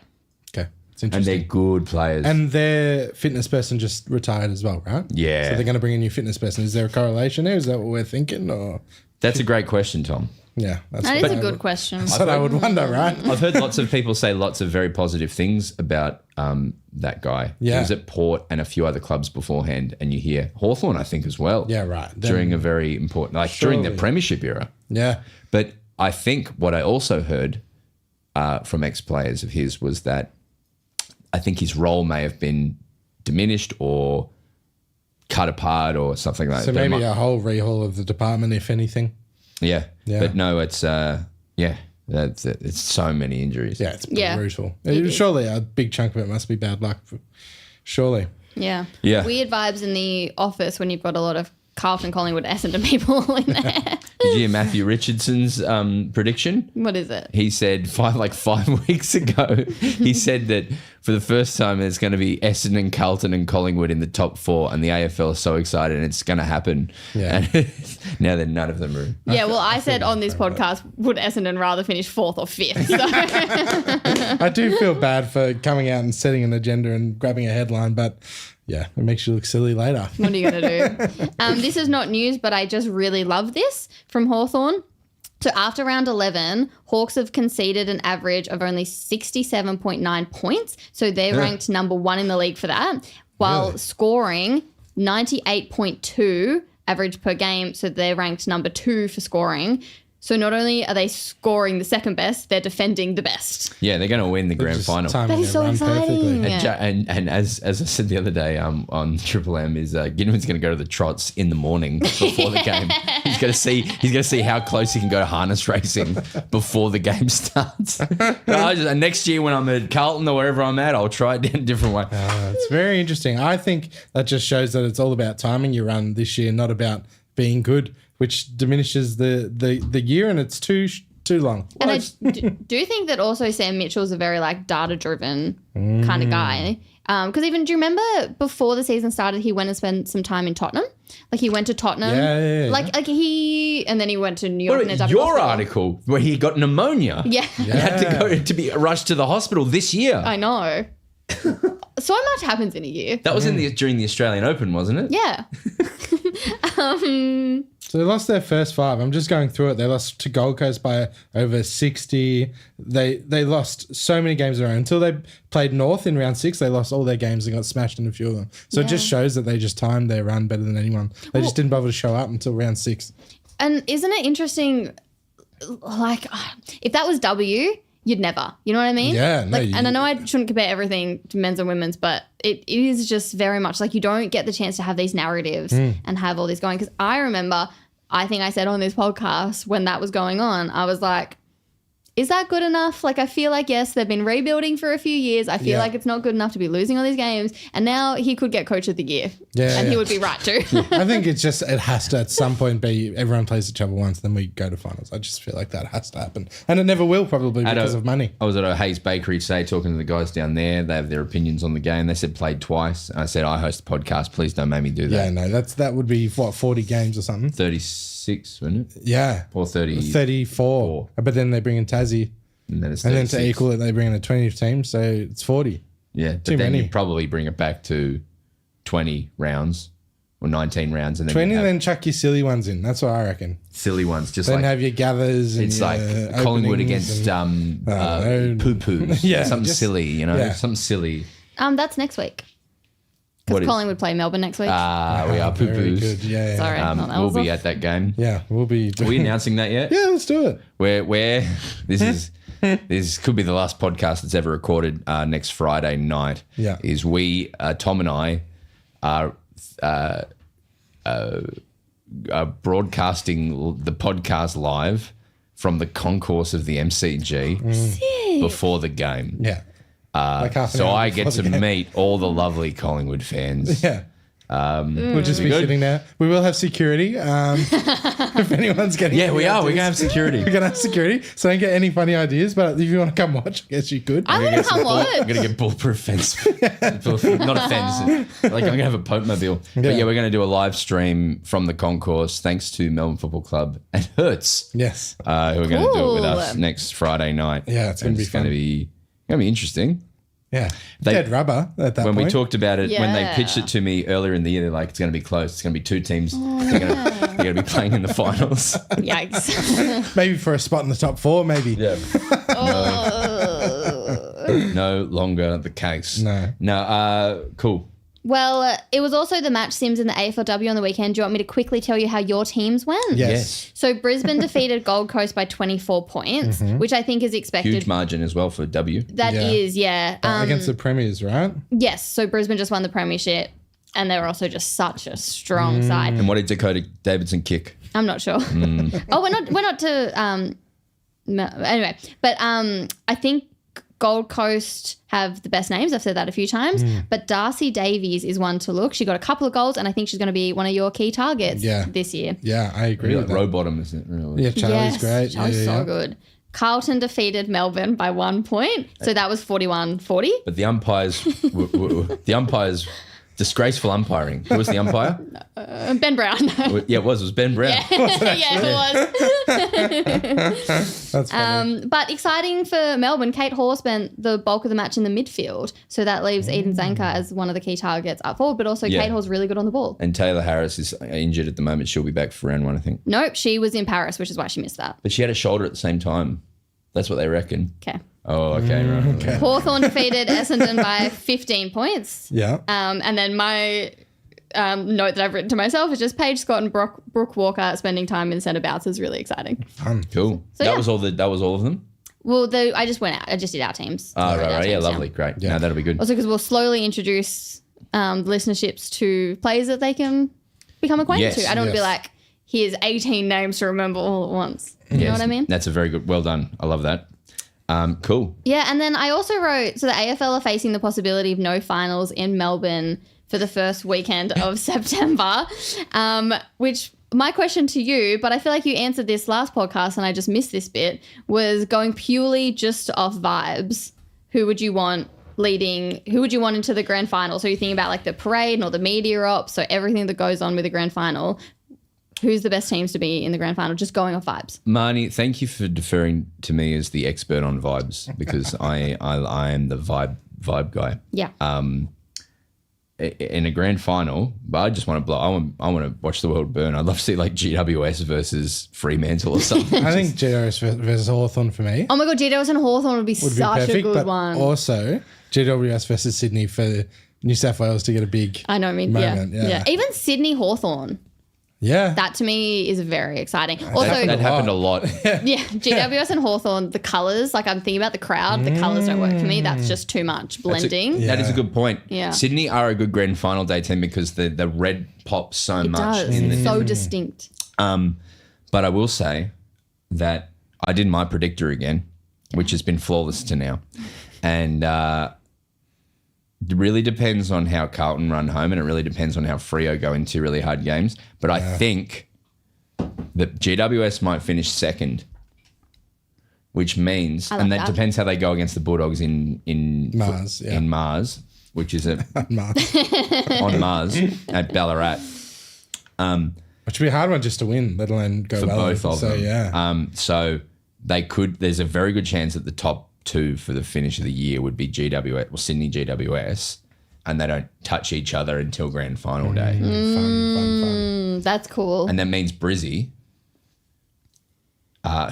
Okay. It's And interesting. they're good players. And their fitness person just retired as well, right? Yeah. So they're going to bring a new fitness person. Is there a correlation there? Is that what we're thinking? Or That's a great question, Tom. yeah, that's That what is a I good would- question. That's what I would wonder, right? I've heard lots of people say lots of very positive things about that guy. Yeah. He was at Port and a few other clubs beforehand, and you hear Hawthorn, I think, as well. Yeah, right. During a very important, during the Surely. premiership era. Yeah. But I think what I also heard from ex-players of his was that I think his role may have been diminished or cut apart or something like So that. maybe a whole rehaul of the department, if anything. Yeah. Yeah. But no, it's it's so many injuries. Yeah, it's Yeah. brutal. It is. Surely a big chunk of it must be bad luck. Surely. Yeah. Yeah. Weird vibes in the office when you've got a lot of Carlton, Collingwood, Essendon people in there. Did you hear Matthew Richardson's prediction? What is it? He said 5 weeks ago, he said that for the first time there's going to be Essendon, Carlton and Collingwood in the top 4 and the AFL is so excited and it's going to happen. Yeah. And now then none of them are. Yeah, well, I said on this podcast, would Essendon rather finish 4th or 5th? So. I do feel bad for coming out and setting an agenda and grabbing a headline, but yeah, it makes you look silly later. What are you going to do? This is not news, but I just really love this from Hawthorn. So after round 11, Hawks have conceded an average of only 67.9 points. So they're ranked number 1 in the league for that, while Really? scoring 98.2 average per game. So they're ranked number 2 for scoring. So not only are they scoring the second best, they're defending the best. Yeah, they're going to win the grand Just final. timing That is it so run exciting. perfectly. And as I said the other day on Triple M, is Ginman's going to go to the trots in the morning before the game. He's going to see how close he can go to harness racing before the game starts. And next year when I'm at Carlton or wherever I'm at, I'll try it in a different way. It's very interesting. I think that just shows that it's all about timing your run this year, not about being good, which diminishes the year, and it's too long. And I do think that also Sam Mitchell's a very data-driven kind of guy. Because even, do you remember before the season started, he went and spent some time in Tottenham? Like he went to Tottenham. Yeah. And then he went to New York. What and ended about up in your hospital. article where he got pneumonia? Yeah. He had to go to be rushed to the hospital this year. I know. So much happens in a year. That was during the Australian Open, wasn't it? Yeah. So they lost their first 5. I'm just going through it. They lost to Gold Coast by over 60. They lost so many games in a row. Until they played North in round 6, they lost all their games and got smashed in a few of them. So it just shows that they just timed their run better than anyone. They just didn't bother to show up until round 6. And isn't it interesting, if that was W, you'd never. You know what I mean? Yeah, no, and I know I shouldn't compare everything to men's and women's, but it is just very much you don't get the chance to have these narratives and have all this going. Because I remember, I think I said on this podcast when that was going on, I was like, is that good enough? I feel like, yes, they've been rebuilding for a few years. I feel like it's not good enough to be losing all these games. And now he could get coach of the year. Yeah, And he yeah. would be right too. I think it has to at some point be everyone plays each other once, then we go to finals. I just feel like that has to happen. And it never will probably because of money. I was at a Hayes Bakery today talking to the guys down there. They have their opinions on the game. They said played twice. I said, I host a podcast. Please don't make me do that. Yeah, no, that would be 40 games or something. 36, wouldn't it? Yeah. Or 30. 34. But then they bring in Tassie. And then it's And 36. then to equal it, they bring in a 20th team, so it's 40. Yeah, but Too then many. you probably bring it back to 20 rounds or 19 rounds, and then 20, you have then chuck your silly ones in. That's what I reckon. silly ones, just Then like have your gathers and it's your like Collingwood openings against poo poos, Yeah, something just- silly, yeah. something silly. That's next week. What Because is- Collingwood play Melbourne next week. We are poo Very poos. good. Yeah. Sorry. That We'll was be off. at that game. Yeah, we'll be. Are we announcing that yet? Yeah, let's do it. Where this could be the last podcast that's ever recorded next Friday night. Yeah. Is we Tom and I are broadcasting the podcast live from the concourse of the MCG before the game. Yeah. Like half an So hour I before get the to game. meet all the lovely Collingwood fans. Yeah. We'll just be good. sitting there. We will have security. If anyone's getting Yeah, we any are. We're ideas. gonna have security. We're gonna have security. So don't get any funny ideas. But if you want to come watch, I guess you could. I want to come I'm watch. gonna get bulletproof fence. Not a fence. Like I'm gonna have a Pope mobile. But Yeah. yeah, we're gonna do a live stream from the concourse, thanks to Melbourne Football Club and Hertz, Yes. who are gonna do it with us Cool. next Friday night. Yeah, it's gonna be fun. gonna be interesting. Yeah. They- Dead rubber at that When point. we talked about it, when they Yeah. pitched it to me earlier in the year, they're like, it's going to be close. It's going to be two teams. They're going to be playing in the finals. Yikes. Maybe for a spot in the top 4, maybe. Yeah. No longer the case. No. Cool. Well, it was also the match sims in the AFLW on the weekend. Do you want me to quickly tell you how your teams went? Yes. So Brisbane defeated Gold Coast by 24 points, which I think is expected. Huge margin as well for W. That Yeah. is, yeah. Against the Premiers, right? Yes, so Brisbane just won the premiership, and they were also just such a strong side. And what did Dakota Davidson kick? I'm not sure. Oh, we're not to anyway, but I think Gold Coast have the best names. I've said that a few times, but Darcy Davies is one to look. She got a couple of goals, and I think she's going to be one of your key targets this year. Yeah, I agree with that. Row bottom, isn't it? Really? Yeah, Charlie's great. Charlie's yeah, so good. Carlton defeated Melbourne by 1 point, so that was 41-40. But the umpires, disgraceful umpiring. Who was the umpire? Ben Brown. Yeah, it was Ben Brown. Yeah, it was. That's funny. But exciting for Melbourne, Kate Hall spent the bulk of the match in the midfield. So that leaves Eden Zanker as one of the key targets up forward. But also Yeah. Kate Hall's really good on the ball. And Taylor Harris is injured at the moment. She'll be back for round 1, I think. Nope, she was in Paris, which is why she missed that. But she had a shoulder at the same time. That's what they reckon. Okay. Oh, okay, right. Hawthorn defeated Essendon by 15 points. Yeah. And then my note that I've written to myself is just Paige Scott and Brooke Walker spending time in centre bouts is really exciting. Cool. So, that yeah. was all of them? Well, I just went out. I just did our teams. Oh, I wrote our right. Yeah, teams lovely. down. Great. Yeah. No, that'll be good. Also, because we'll slowly introduce listenerships to players that they can become acquainted Yes, to. I don't want to be yes. like, here's 18 names to remember all at once. You know what I mean? That's a very good. Well done. I love that. Cool. Yeah, and then I also wrote, so the AFL are facing the possibility of no finals in Melbourne for the first weekend of September, which my question to you, but I feel like you answered this last podcast and I just missed this bit, was going purely just off vibes. Who would you want into the grand final? So you're thinking about like the parade and all the media ops, so everything that goes on with the grand final. Who's the best teams to be in the grand final? Just going off vibes. Marnie, thank you for deferring to me as the expert on vibes because I am the vibe guy. Yeah. In a grand final, but I just want to blow. I want to watch the world burn. I'd love to see like GWS versus Fremantle or something. I think GWS versus Hawthorn for me Oh my God, GWS and Hawthorn would be would be such perfect. a good But one. also GWS versus Sydney for New South Wales to get a big I know, I mean, moment. yeah. Even Sydney Hawthorn, Yeah. that to me is very exciting. Also, that happened a lot. yeah, GWS and Hawthorn, the colours, like I'm thinking about the crowd, the colours don't work for me. That's just too much blending. Yeah. That is a good point. Yeah. Sydney are a good grand final day team because the red pops so It much. does. In the, It's so distinct. but I will say that I did my predictor again, which has been flawless to now. And it really depends on how Carlton run home and it really depends on how Freo go into really hard games. But I think that GWS might finish second, which means, I like and that that. depends how they go against the Bulldogs in Mars, yeah. in Mars, which is Mark. on Mars at Ballarat. Which would be a hard one just to win, let alone go For well. both of so, them. yeah. So they could. There's a very good chance that the top two for the finish of the year would be GWS or Sydney GWS, and they don't touch each other until grand final day. Fun. That's cool. And that means Brizzy,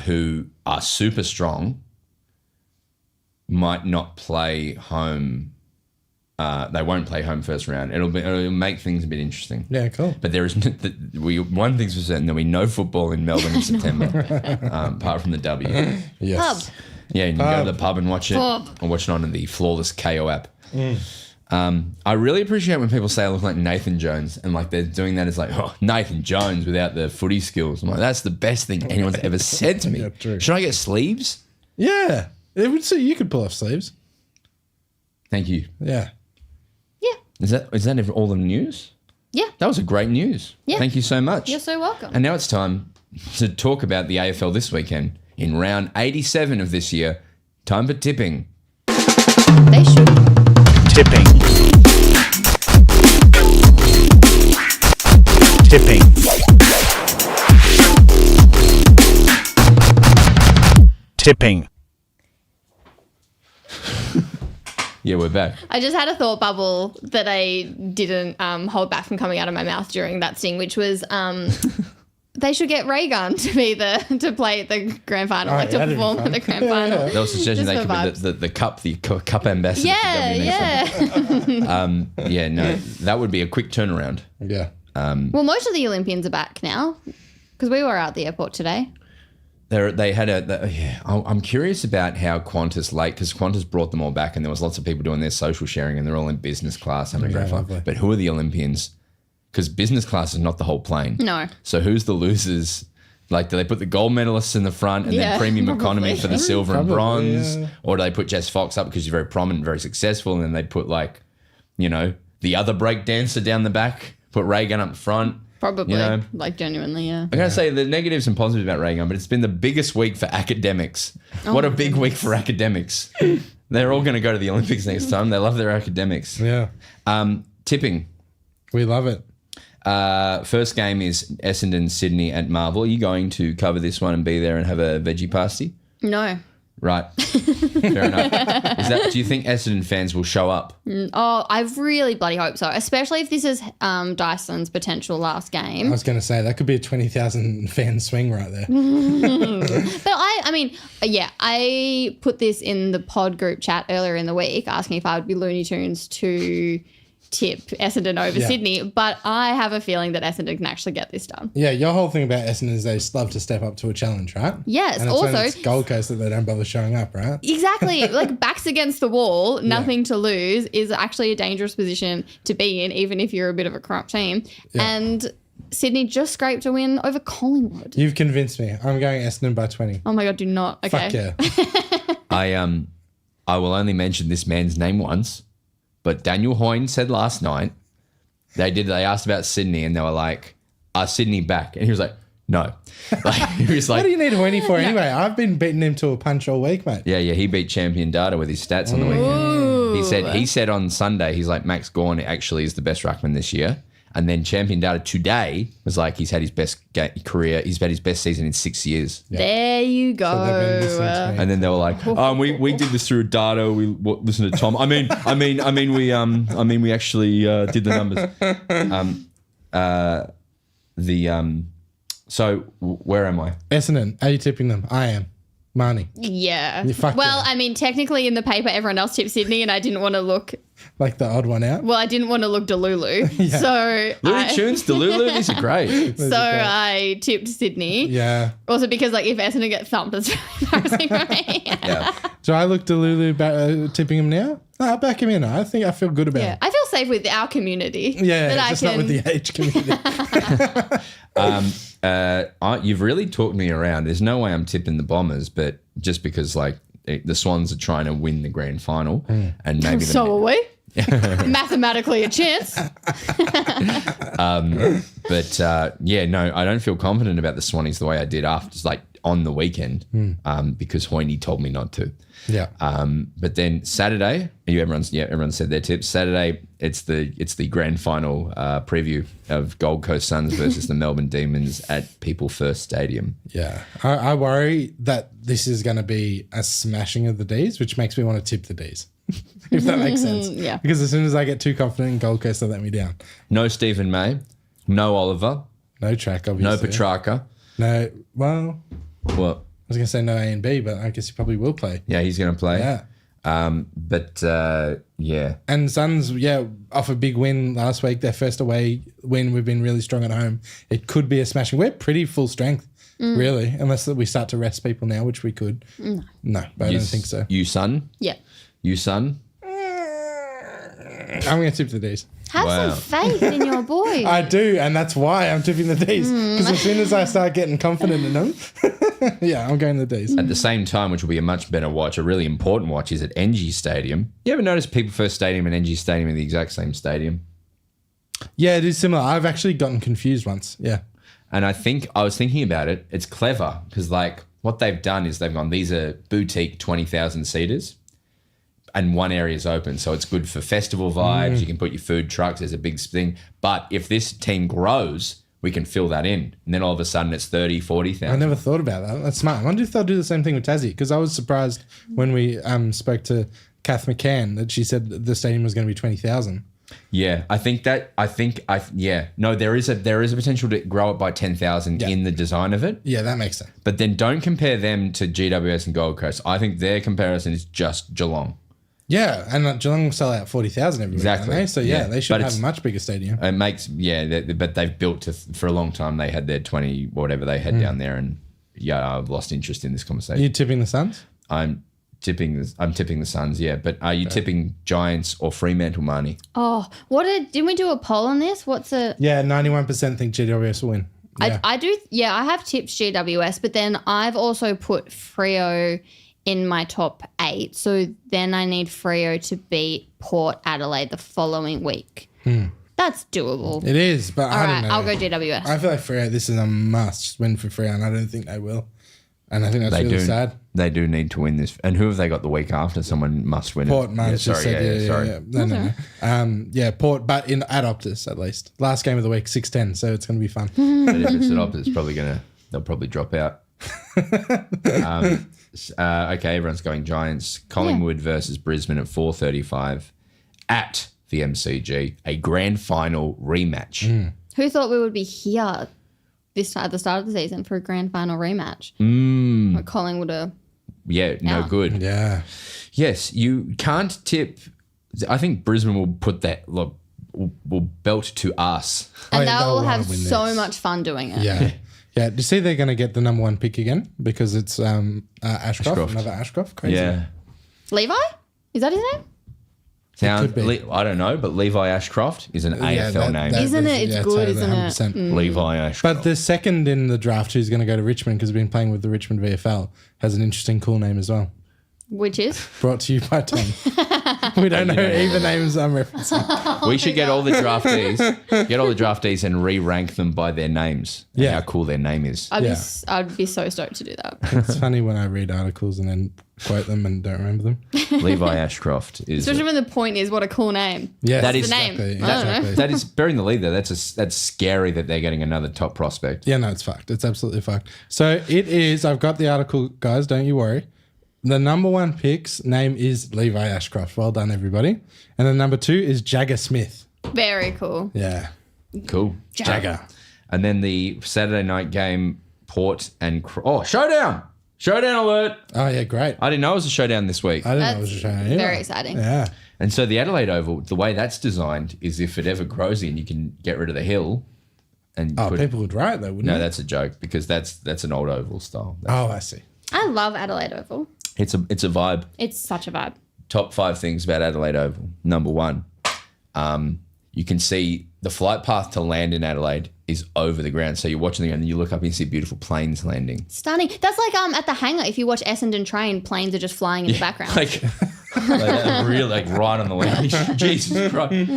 who are super strong, might not play home. They won't play home first round. It'll make things a bit interesting. Yeah, cool. But there is one thing's for certain: there'll be no football in Melbourne in September, apart from the W. Yes. Pub. Yeah, and you can go to the pub and watch it, or watch it on the flawless KO app. I really appreciate when people say I look like Nathan Jones, and like they're doing that as like, oh, Nathan Jones without the footy skills. I'm like, that's the best thing anyone's ever said to me. Yeah, true. Should I get sleeves? Yeah. It would see you could pull off sleeves. Thank you. Yeah. Yeah. Is that all the news? Yeah. That was a great news. Yeah. Thank you so much. You're so welcome. And now it's time to talk about the AFL this weekend in round 87 of this year. Time for tipping. They should. Tipping. Tipping. Tipping. Yeah, we're back. I just had a thought bubble that I didn't hold back from coming out of my mouth during that sting, which was they should get Ray Gunn to play at the grand final, like to that'd be perform fun. at the grand final. There was a suggestion Just they for could be the cup ambassador. Yeah, for WNBA. yeah. Yeah, no, that would be a quick turnaround. Yeah. Well, most of the Olympians are back now because we were out the airport today. I'm curious about how Qantas because Qantas brought them all back, and there was lots of people doing their social sharing, and they're all in business class having a great fun. lovely. But who are the Olympians? Because business class is not the whole plane. No. So who's the losers? Like, do they put the gold medalists in the front and Yeah, then premium economy probably. for the silver and Probably, bronze? yeah. Or do they put Jess Fox up because she's very prominent, very successful, and then they put the other break dancer down the back, put Reagan up front? Probably. You know? Like, genuinely, yeah. I'm going to say the negatives and positives about Reagan, but it's been the biggest week for academics. What a big week for academics. They're all going to go to the Olympics next time. They love their academics. Yeah. Tipping. We love it. First game is Essendon, Sydney at Marvel. Are you going to cover this one and be there and have a veggie pasty? No. Right. Fair enough. Do you think Essendon fans will show up? Oh, I really bloody hope so, especially if this is Dyson's potential last I game. was going to say that could be a 20,000 fan swing right there. But I put this in the pod group chat earlier in the week asking if I would be Looney Tunes to tip Essendon over Yeah. Sydney, but I have a feeling that Essendon can actually get this done. Yeah, your whole thing about Essendon is they love to step up to a challenge, right? Yes, And it's when also- it's Gold Coast that they don't bother showing up, right? Exactly. Like backs against the wall, nothing to lose is actually a dangerous position to be in, even if you're a bit of a corrupt team. Yeah. And Sydney just scraped a win over Collingwood. You've convinced me. I'm going Essendon by 20. Oh my God, do not. Okay. Fuck yeah. I will only mention this man's name once, but Daniel Hoyne said last night they asked about Sydney and they were like, "Are Sydney back?" And he was like, "No." Like, he was What like, do you need Hoyne for anyway? I've been beating him to a punch all week, mate. Yeah, he beat Champion Data with his stats on the weekend. He said on Sunday, he's like, Max Gawn actually is the best ruckman this year. And then Champion Data today was like, he's had his best career. He's had his best season in 6 years. There you go. So they've been listening to me. And then they were like, we did this through data. We listened to Tom. We actually did the numbers. So where am I? Essendon, are you tipping them? I am. Marnie. Yeah. fuck Well, yeah. I mean, technically in the paper, everyone else tipped Sydney, and I didn't want to look. Like the odd one out. Well, I didn't want to look Delulu, so Looney Tunes, Delulu, these are great. So I tipped Sydney. Yeah. Also because like if Essendon get thumped, it's really embarrassing for me. Yeah. Do I look Delulu tipping him now? No, I'll back him in. I think I feel good about Yeah, it. I feel safe with our community. Yeah, that just I not can. with the age community. You've really talked me around. There's no way I'm tipping the Bombers, but just because like the Swans are trying to win the grand final, and maybe So are we. Mathematically a chance. But I don't feel confident about the Swannies the way I did after, like on the weekend, because Hoyne told me not to. Yeah. But then Saturday, everyone said their tips. Saturday, it's the grand final preview of Gold Coast Suns versus the Melbourne Demons at People First Stadium. Yeah. I worry that this is going to be a smashing of the Ds, which makes me want to tip the Ds. if that makes sense. Yeah. Because as soon as I get too confident in Gold Coast, they let me down. No Stephen May. No Oliver. No track, No obviously. Petrarca. No, well, What? I was going to say no A and B, but I guess he probably will play. Yeah, he's going to play. Yeah. Yeah. And Suns, off a big win last week, their first away win. We've been really strong at home. It could be a smashing. We're pretty full strength, really, unless we start to rest people now, which we could. No, but I don't think so. You son? Yeah. You son? I'm going to tip the D's. Have Wow. some faith in your boys. I do, and that's why I'm tipping the D's. Because as soon as I start getting confident in them, I'm going the D's. At the same time, which will be a much better watch, a really important watch, is at NG Stadium. You ever notice People First Stadium and NG Stadium are the exact same stadium? Yeah, it is similar. I've actually gotten confused once. Yeah. And I was thinking about it. It's clever because, like, what they've done is they've gone, these are boutique 20,000 seaters and one area is open. So it's good for festival vibes. You can put your food trucks. There's a big thing. But if this team grows, we can fill that in. And then all of a sudden it's 30, 40,000. I never thought about that. That's smart. I wonder if they'll do the same thing with Tassie, because I was surprised when we spoke to Kath McCann that she said that the stadium was going to be 20,000. Yeah, No, there is a potential to grow it by 10,000 in the design of it. Yeah, that makes sense. But then don't compare them to GWS and Gold Coast. I think their comparison is just Geelong. Yeah, and Geelong will sell out 40,000 every week, Exactly. don't they? So Yeah. they should But have a it's- much bigger stadium. It makes, but they've built for a long time. They had their 20, whatever they had down there, and I've lost interest in this Are conversation. you tipping the Suns? I'm tipping the Suns, but are you tipping Giants or Fremantle, Marnie? Oh, didn't we do a poll on this? What's a... Yeah, 91% think GWS will win. Yeah. I do, I have tipped GWS, but then I've also put Freo in my top 8. So then I need Freo to beat Port Adelaide the following week. That's doable. It is, but All I right, don't know. I'll go GWS. I feel like Freo, this is a must win for Freo, and I don't think they will. And I think that's really sad. They do need to win this. And who have they got the week after? Someone must win Port, it. Marns just said, sorry. No. Port, but at Optus at least. Last game of the week, 6-10, so it's going to be fun. But if it's at Optus, they'll probably drop out. Okay, everyone's going Giants. Collingwood versus Brisbane at 4:35 at the MCG, a grand final rematch. Who thought we would be here at the start of the season for a grand final rematch? Like Collingwood are... Yeah, no good. Yeah. Yes, you can't tip. I think Brisbane will put that, will belt to us. And they'll they'll wanna have win so this. much fun doing it. Yeah. Yeah. Do you see they're going to get the number 1 pick again? Because it's Ashcroft. Another Ashcroft. Crazy. Yeah. Levi? Is that his name? Sounds, could be. I don't know, but Levi Ashcroft is an AFL name. Isn't it? It's good, isn't it? 100%. Levi Ashcroft. But the second in the draft who's going to go to Richmond because we've been playing with the Richmond VFL has an interesting, cool name as well. Which is? Brought to you by Tom. We don't know either names I'm referencing. We should get all the draftees and re-rank them by their names. And Yeah. how cool their name is. I'd be so stoked to do that. It's funny when I read articles and then quote them and don't remember them. Levi Ashcroft is. Especially when the point is what a cool name. Yeah, That is the name. exactly. I don't know. exactly. That is burying the lead there. That's scary that they're getting another top prospect. Yeah, no, it's fucked. It's absolutely fucked. So it is. I've got the article, guys. Don't you worry. The number 1 pick's name is Levi Ashcroft. Well done, everybody. And the number 2 is Jagger Smith. Very cool. Yeah. Cool. Jagger. And then the Saturday night game, Port and showdown! Showdown alert! Oh, yeah, great. I didn't know it was a showdown this week. I didn't know That's it was a show either. very exciting. Yeah. And so the Adelaide Oval, the way that's designed is if it ever grows in, you can get rid of the hill and Oh, people would riot though, wouldn't No, they? that's a joke because that's an old oval style. Oh, I see. I love Adelaide Oval. It's a vibe. It's such a vibe. Top 5 things about Adelaide Oval. Number 1, you can see the flight path to land in Adelaide is over the ground. So you're watching the ground and you look up and you see beautiful planes landing. Stunning. That's like at the hangar. If you watch Essendon Train, planes are just flying in the background. Like really like right on the lounge. Jesus Christ.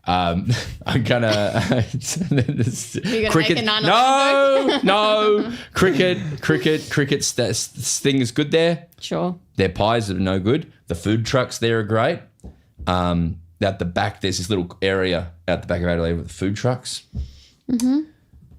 I'm gonna make a 9/11 no cricket thing is good there. Sure. Their pies are no good. The food trucks there are great. At the back, there's this little area out the back of Adelaide with the food trucks.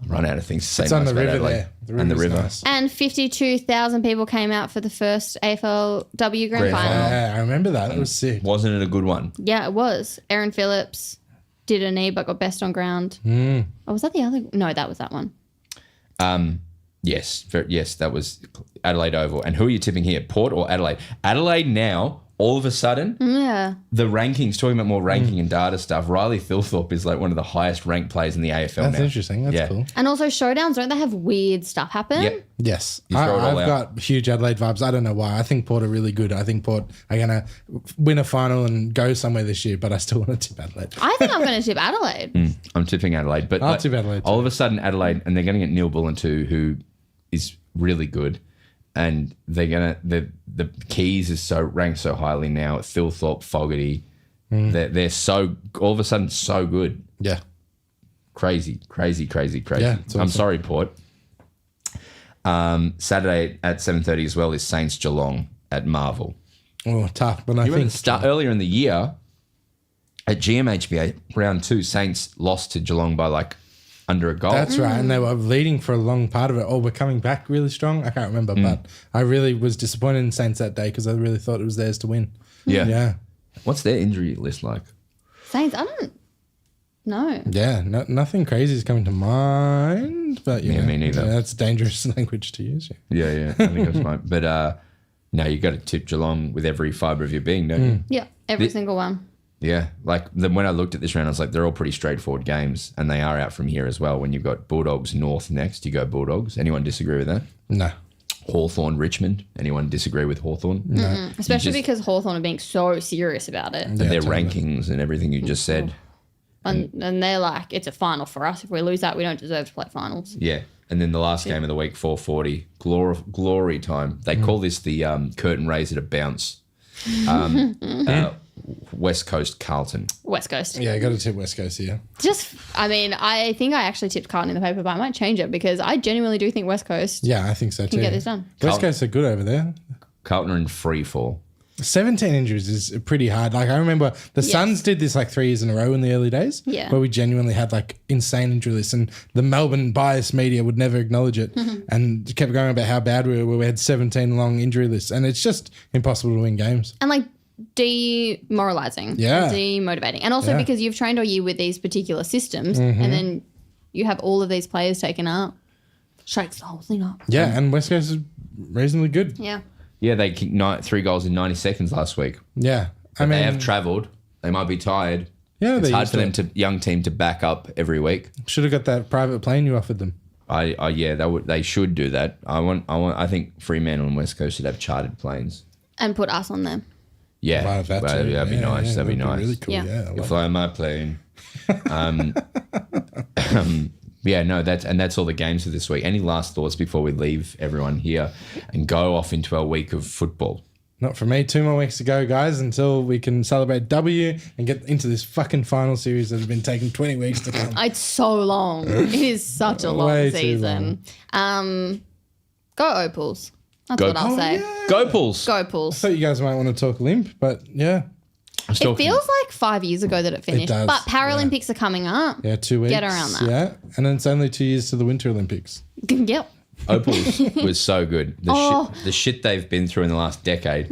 run out of things to say. It's on nice the about river Adelaide. there. And the river's river. nice. And 52,000 people came out for the first AFLW grand final. Yeah, I remember that. That was sick. Wasn't it a good one? Yeah, it was. Aaron Phillips did a knee but got best on ground. Oh, was that the other? No, that was that one. Yes, that was Adelaide Oval. And who are you tipping here, Port or Adelaide? Adelaide now, all of a sudden, Yeah. the rankings, talking about more ranking and data stuff, Riley Thilthorpe is like one of the highest ranked players in the AFL That's now. interesting. That's Yeah. cool. And also showdowns, don't they have weird stuff happen? Yep. Yes. You throw it all I've out. got huge Adelaide vibes. I don't know why. I think Port are really good. I think Port are going to win a final and go somewhere this year, but I still want to tip Adelaide. I think I'm going to tip Adelaide. I'm tipping Adelaide. But I'll tip Adelaide too. all of a sudden, Adelaide, and they're going to get Neil Bullen too, who is really good. And they're gonna the Keys is so ranked so highly now. Thilthorpe, Fogarty, they're so all of a sudden so good. Yeah. Crazy. Yeah, it's I'm awesome. sorry, Port. Saturday at 7:30 as well is Saints Geelong at Marvel. Oh, tough. But I You remember think the start earlier in the year at GMHBA round 2, Saints lost to Geelong by like under a goal. that's right. And they were leading for a long part of it. Oh, we're coming back really strong. I can't remember, but I really was disappointed in Saints that day because I really thought it was theirs to win. Yeah. Yeah. What's their injury list like? Saints, I don't know. Yeah. Nothing crazy is coming to mind, but Yeah, me neither. Yeah, that's dangerous language to use. Yeah. Yeah, I think that's right. But no, you got to tip Geelong with every fibre of your being, don't you? Yeah, every single one. Yeah, like when I looked at this round, I was like, they're all pretty straightforward games, and they are out from here as well. When you've got Bulldogs North next, you go Bulldogs. Anyone disagree with that? No. Hawthorn Richmond. Anyone disagree with Hawthorn? No. Especially because Hawthorn are being so serious about it. And their totally. rankings and everything you just said. And they're like, it's a final for us. If we lose that, we don't deserve to play finals. Yeah. And then the last game of the week, 4:40, glory time. They call this the curtain raiser to bounce. West Coast Carlton. West Coast. Yeah, I got to tip West Coast here. I think I actually tipped Carlton in the paper, but I might change it because I genuinely do think West Coast Yeah, I think so too. can get this done. West Coast are good over there. Carlton are in free fall. 17 injuries is pretty hard. Like I remember the Suns did this like 3 years in a row in the early days. Yeah. Where we genuinely had like insane injury lists and the Melbourne biased media would never acknowledge it and kept going about how bad we were. We had 17 long injury lists and it's just impossible to win games. And like demoralizing. Yeah. Demotivating. And also Yeah. because you've trained all year with these particular systems and then you have all of these players taken up. Shakes the whole thing up. Yeah, and West Coast is reasonably good. Yeah. Yeah, they kicked 3 goals in 90 seconds last week. Yeah. I They mean, have travelled. They might be tired. yeah, It's they hard for them to young team to back up every week. should have got that private plane you offered them. They should do that. I think Fremantle and West Coast should have chartered planes. And put us on them. Yeah, Right, that well, too. that'd be nice. That'd be nice. Really cool. Yeah. Yeah. I You love fly on my plane. Yeah, no, that's all the games for this week. Any last thoughts before we leave everyone here and go off into our week of football? Not for me. 2 more weeks to go, guys, until we can celebrate W and get into this fucking final series that has been taking 20 weeks to come. It's so long. It is such a long Way too season. Go Opals. That's Go- what I'll Oh, say. yeah. Go Pools. Go I Pools. thought you guys might want to talk limp, but yeah. It feels like 5 years ago that it finished. does, But Paralympics are coming up. Yeah, 2 weeks. Get around that. Yeah. And then it's only 2 years to the Winter Olympics. Yep. Opals was so good. The shit they've been through in the last decade.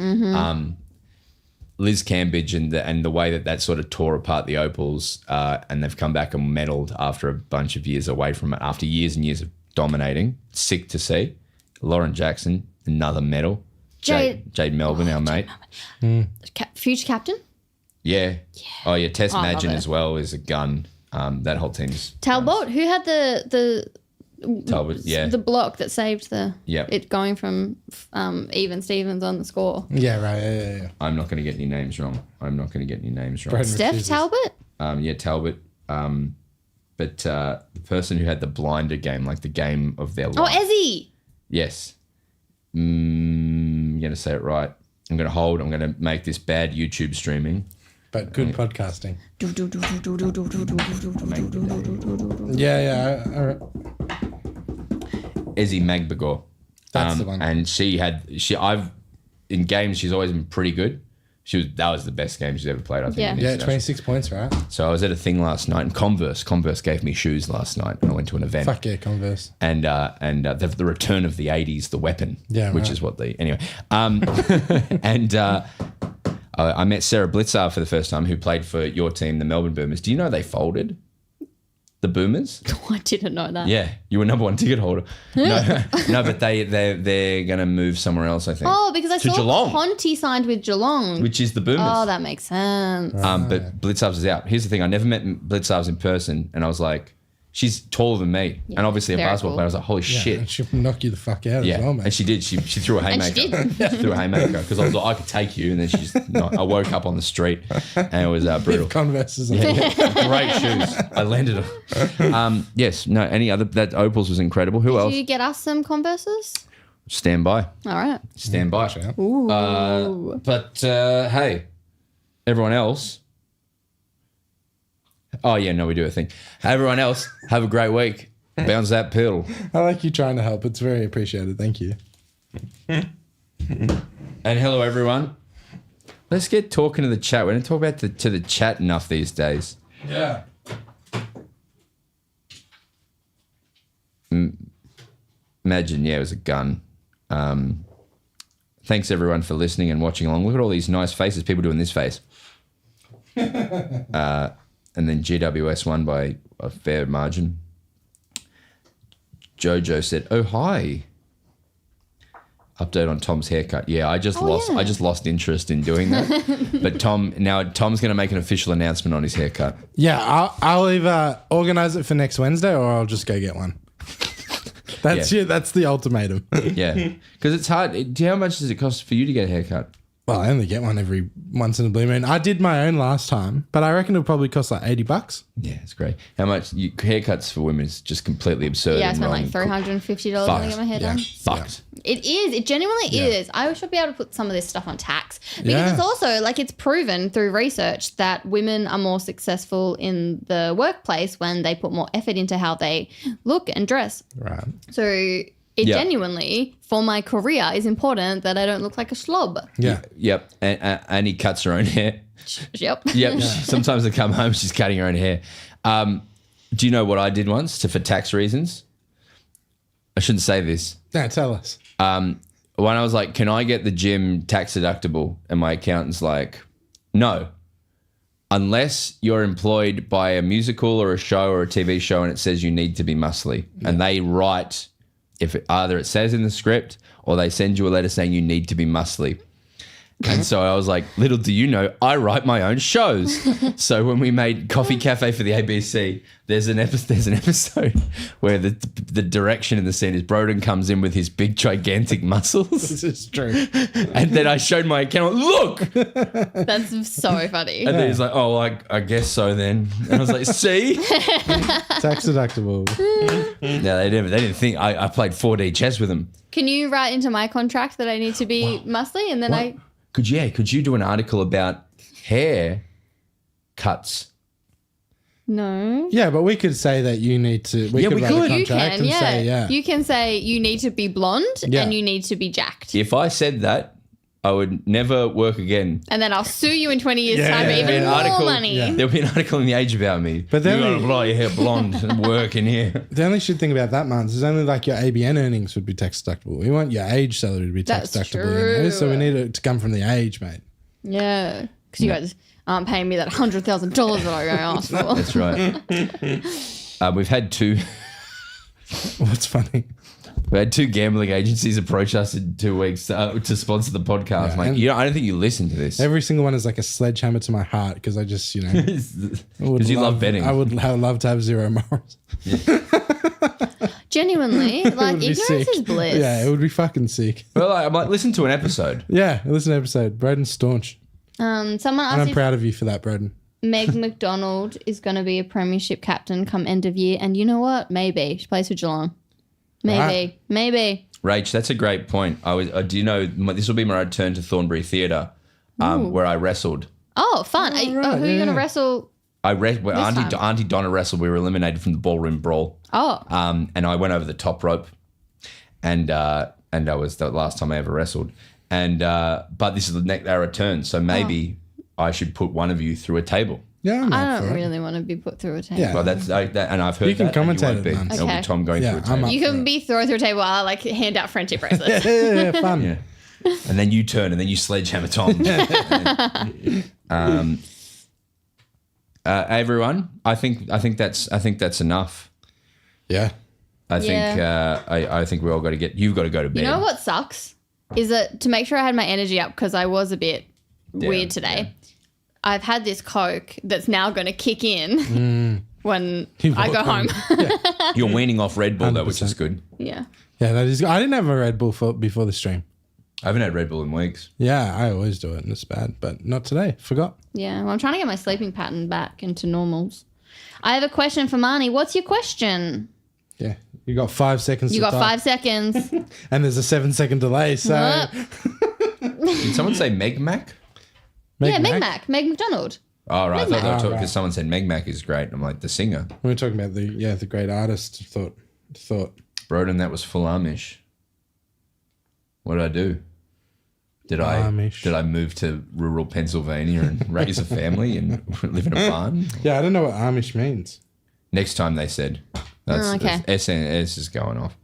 Liz Cambridge and the way that sort of tore apart the Opals, and they've come back and medalled after a bunch of years away from it, after years and years of dominating. Sick to see. Lauren Jackson, another medal. Jade Melbourne, our mate. Future captain? Yeah. Oh, yeah. Tess I love Madgen it. as well is a gun. That whole team's Talbot, who had the Talbot, yeah. the block that saved Yep. it going from Even Stevens on the score. Yeah, right. Yeah. I'm not going to get any names wrong. Brandon Steph Richards. Talbot? Yeah, Talbot. But the person who had the blinder game, like the game of their Oh, life. Ezzy. Yes. I'm going to say it right. I'm going to hold. I'm going to make this bad YouTube streaming. But good podcasting. Yeah. All right. Ezzy Magbagor. That's the one. And in games, she's always been pretty good. That was the best game she's ever played, I think. Yeah. in Yeah, international. 26 points, right? So I was at a thing last night, and Converse gave me shoes last night, and I went to an event. Fuck yeah, Converse. And the return of the 80s, the weapon, Yeah, which right. is what anyway. And I met Sarah Blitzar for the first time, who played for your team, the Melbourne Boomers. Do you know they folded? The Boomers? I didn't know that. Yeah, you were number one ticket holder. No, but they're gonna move somewhere else, I think. Oh, because I To saw Geelong. Conti signed with Geelong. Which is the Boomers. Oh, that makes sense. But Blitzarves is out. Here's the thing: I never met Blitzarves in person, and I was like, she's taller than me, Yeah, and obviously a very basketball cool. player. I was like, holy Yeah, shit. and she'll knock you the fuck out Yeah, as well, mate. and she did. She threw a And haymaker. she did. She threw a haymaker because I was like, I could take you, and then she just. I woke up on the street, and it was brutal. With Converses on. Great shoes. I landed them. Yes. No. Any other? That Opals was incredible. Who else? Did you get us some Converses? Stand by. All right. Stand by. Ooh. But hey, everyone else. Oh yeah, no, we do a thing. Everyone else, have a great week. Bounce that pill. I like you trying to help. It's very appreciated. Thank you. And hello, everyone. Let's get talking to the chat. We don't talk about to the chat enough these days. Yeah. Imagine, yeah, it was a gun. Thanks everyone for listening and watching along. Look at all these nice faces. People doing this face. And then GWS won by a fair margin. Jojo said, "Oh hi." Update on Tom's haircut. Yeah, I just lost interest in doing that. But Tom's going to make an official announcement on his haircut. Yeah, I'll either organise it for next Wednesday or I'll just go get one. That's Yeah. That's the ultimatum. Yeah, because it's hard. Do you know how much does it cost for you to get a haircut? Well, I only get one every once in a blue moon. I did my own last time, but I reckon it'll probably cost like $80. Yeah, it's great. How much haircuts for women is just completely absurd. Yeah, I and spent wrong. like $350 to get my hair done. Fucked. It is. It genuinely is. I should be able to put some of this stuff on tax because Yeah. it's also like it's proven through research that women are more successful in the workplace when they put more effort into how they look and dress. Right. So it genuinely, for my career, is important that I don't look like a slob. Yeah. Yep. And Annie cuts her own hair. Yep. Yep. Sometimes I come home, she's cutting her own hair. Do you know what I did once for tax reasons? I shouldn't say this. Yeah, tell us. When I was like, can I get the gym tax deductible? And my accountant's like, no. Unless you're employed by a musical or a show or a TV show and it says you need to be muscly. Yeah. And they write, either it says in the script or they send you a letter saying you need to be muscly. And so I was like, little do you know, I write my own shows. So when we made Coffee Cafe for the ABC, there's an episode where the direction in the scene is Broden comes in with his big gigantic muscles. This is true. And then I showed my account, look. That's so funny. And then he's like, oh, I guess so then. And I was like, see? Tax deductible. No, they didn't think. I played 4D chess with them. Can you write into my contract that I need to be muscly and then Could you do an article about hair cuts? No. Yeah, but we could say that you need to. Yeah, we write could. a You contract can, and yeah. say, yeah. You can say you need to be blonde Yeah. and you need to be jacked. If I said that, I would never work again. And then I'll sue you in 20 years' Yeah, time for yeah, even An more article, money. Yeah. There'll be an article in the Age about me. But then you gotta we- blow your hair blonde and work in here. The only shit thing about that, Marns, is only like your ABN earnings would be tax deductible. We want your age salary to be tax That's deductible. You know? true. So we need it to come from the age, mate. Yeah. Because you guys aren't paying me that $100,000 that I asked for. That's right. We've had two What's funny? gambling agencies approach us in 2 weeks to sponsor the podcast. Yeah, Like, and- I don't think you listen to this. Every single one is like a sledgehammer to my heart because I just, Because you love betting. I would love to have zero morals. Genuinely, It like would be ignorance sick. is bliss. Yeah, it would be fucking sick. Well, I might listen to an episode. Yeah, listen to episode. Broden's staunch. Someone And asked I'm if proud of you for that, Broden. Meg McDonald is going to be a premiership captain come end of year. And you know what? Maybe. She plays for Geelong. Maybe. Right. Maybe. Rach, that's a great point. Do you know, this will be my return to Thornbury Theatre where I wrestled. Oh, fun. right, who are you going to yeah. wrestle? Where time. Auntie Donna wrestled. We were eliminated from the ballroom brawl. Oh. And I went over the top rope, and that was the last time I ever wrestled. And but this is our return, so maybe I should put one of you through a table. Yeah, I'm I up don't for it. really want to be put through a table. Yeah. Well, that's and I've heard You can that, and commentate won't be. it, man. It'll be Okay. Tom going Yeah, through a I'm table. up. You can be thrown through a table while I like hand out friendship bracelets. Yeah, fun. Yeah. And then you turn, and then you sledgehammer Tom. Everyone, I think that's enough. Yeah. I think I think we all got to get. You've got to go to bed. You know what sucks? Is that to make sure I had my energy up because I was a bit weird today. yeah. I've had this Coke that's now going to kick in when I go home. You're weaning off Red Bull though, which 100%. is good. Yeah. Yeah, that is. I didn't have a Red Bull before the stream. I haven't had Red Bull in weeks. Yeah, I always do it and it's bad, but not today. Forgot. Yeah. Well, I'm trying to get my sleeping pattern back into normals. I have a question for Marnie. What's your question? Yeah, you got 5 seconds. You to got type. 5 seconds. And there's a 7-second delay. So Did someone say Meg Mac? Yeah, Meg Mac. Meg McDonald. Oh, right. I thought they were Mac. talking Right. because someone said Meg Mac is great. I'm like, the singer. we were talking about the great artist. Thought. Broden, that was full Amish. What did I do? Amish. Did I move to rural Pennsylvania and raise a family and live in a barn? Yeah, I don't know what Amish means. Next time they said. That's, okay. that's SNS is going off.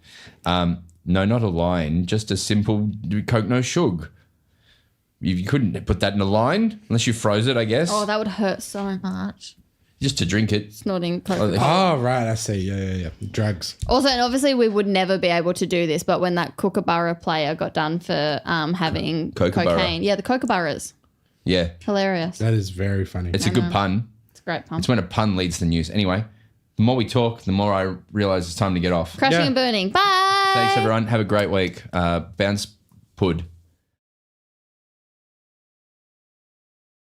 No, not a line, just a simple Coke no shug. You couldn't put that in a line unless you froze it, I guess. Oh, that would hurt so much. Just to drink it. Snorting Coke. Oh, right. I see. Yeah. Drugs. Also, and obviously we would never be able to do this, but when that Kookaburra player got done for having Kookaburra. cocaine. Yeah, the Kookaburras. Yeah. Hilarious. That is very funny. It's a good pun. It's a great pun. It's when a pun leads the news. Anyway, the more we talk, the more I realise it's time to get off. Crashing Yeah. and burning. Bye. Thanks, everyone. Have a great week. Bounce Pud.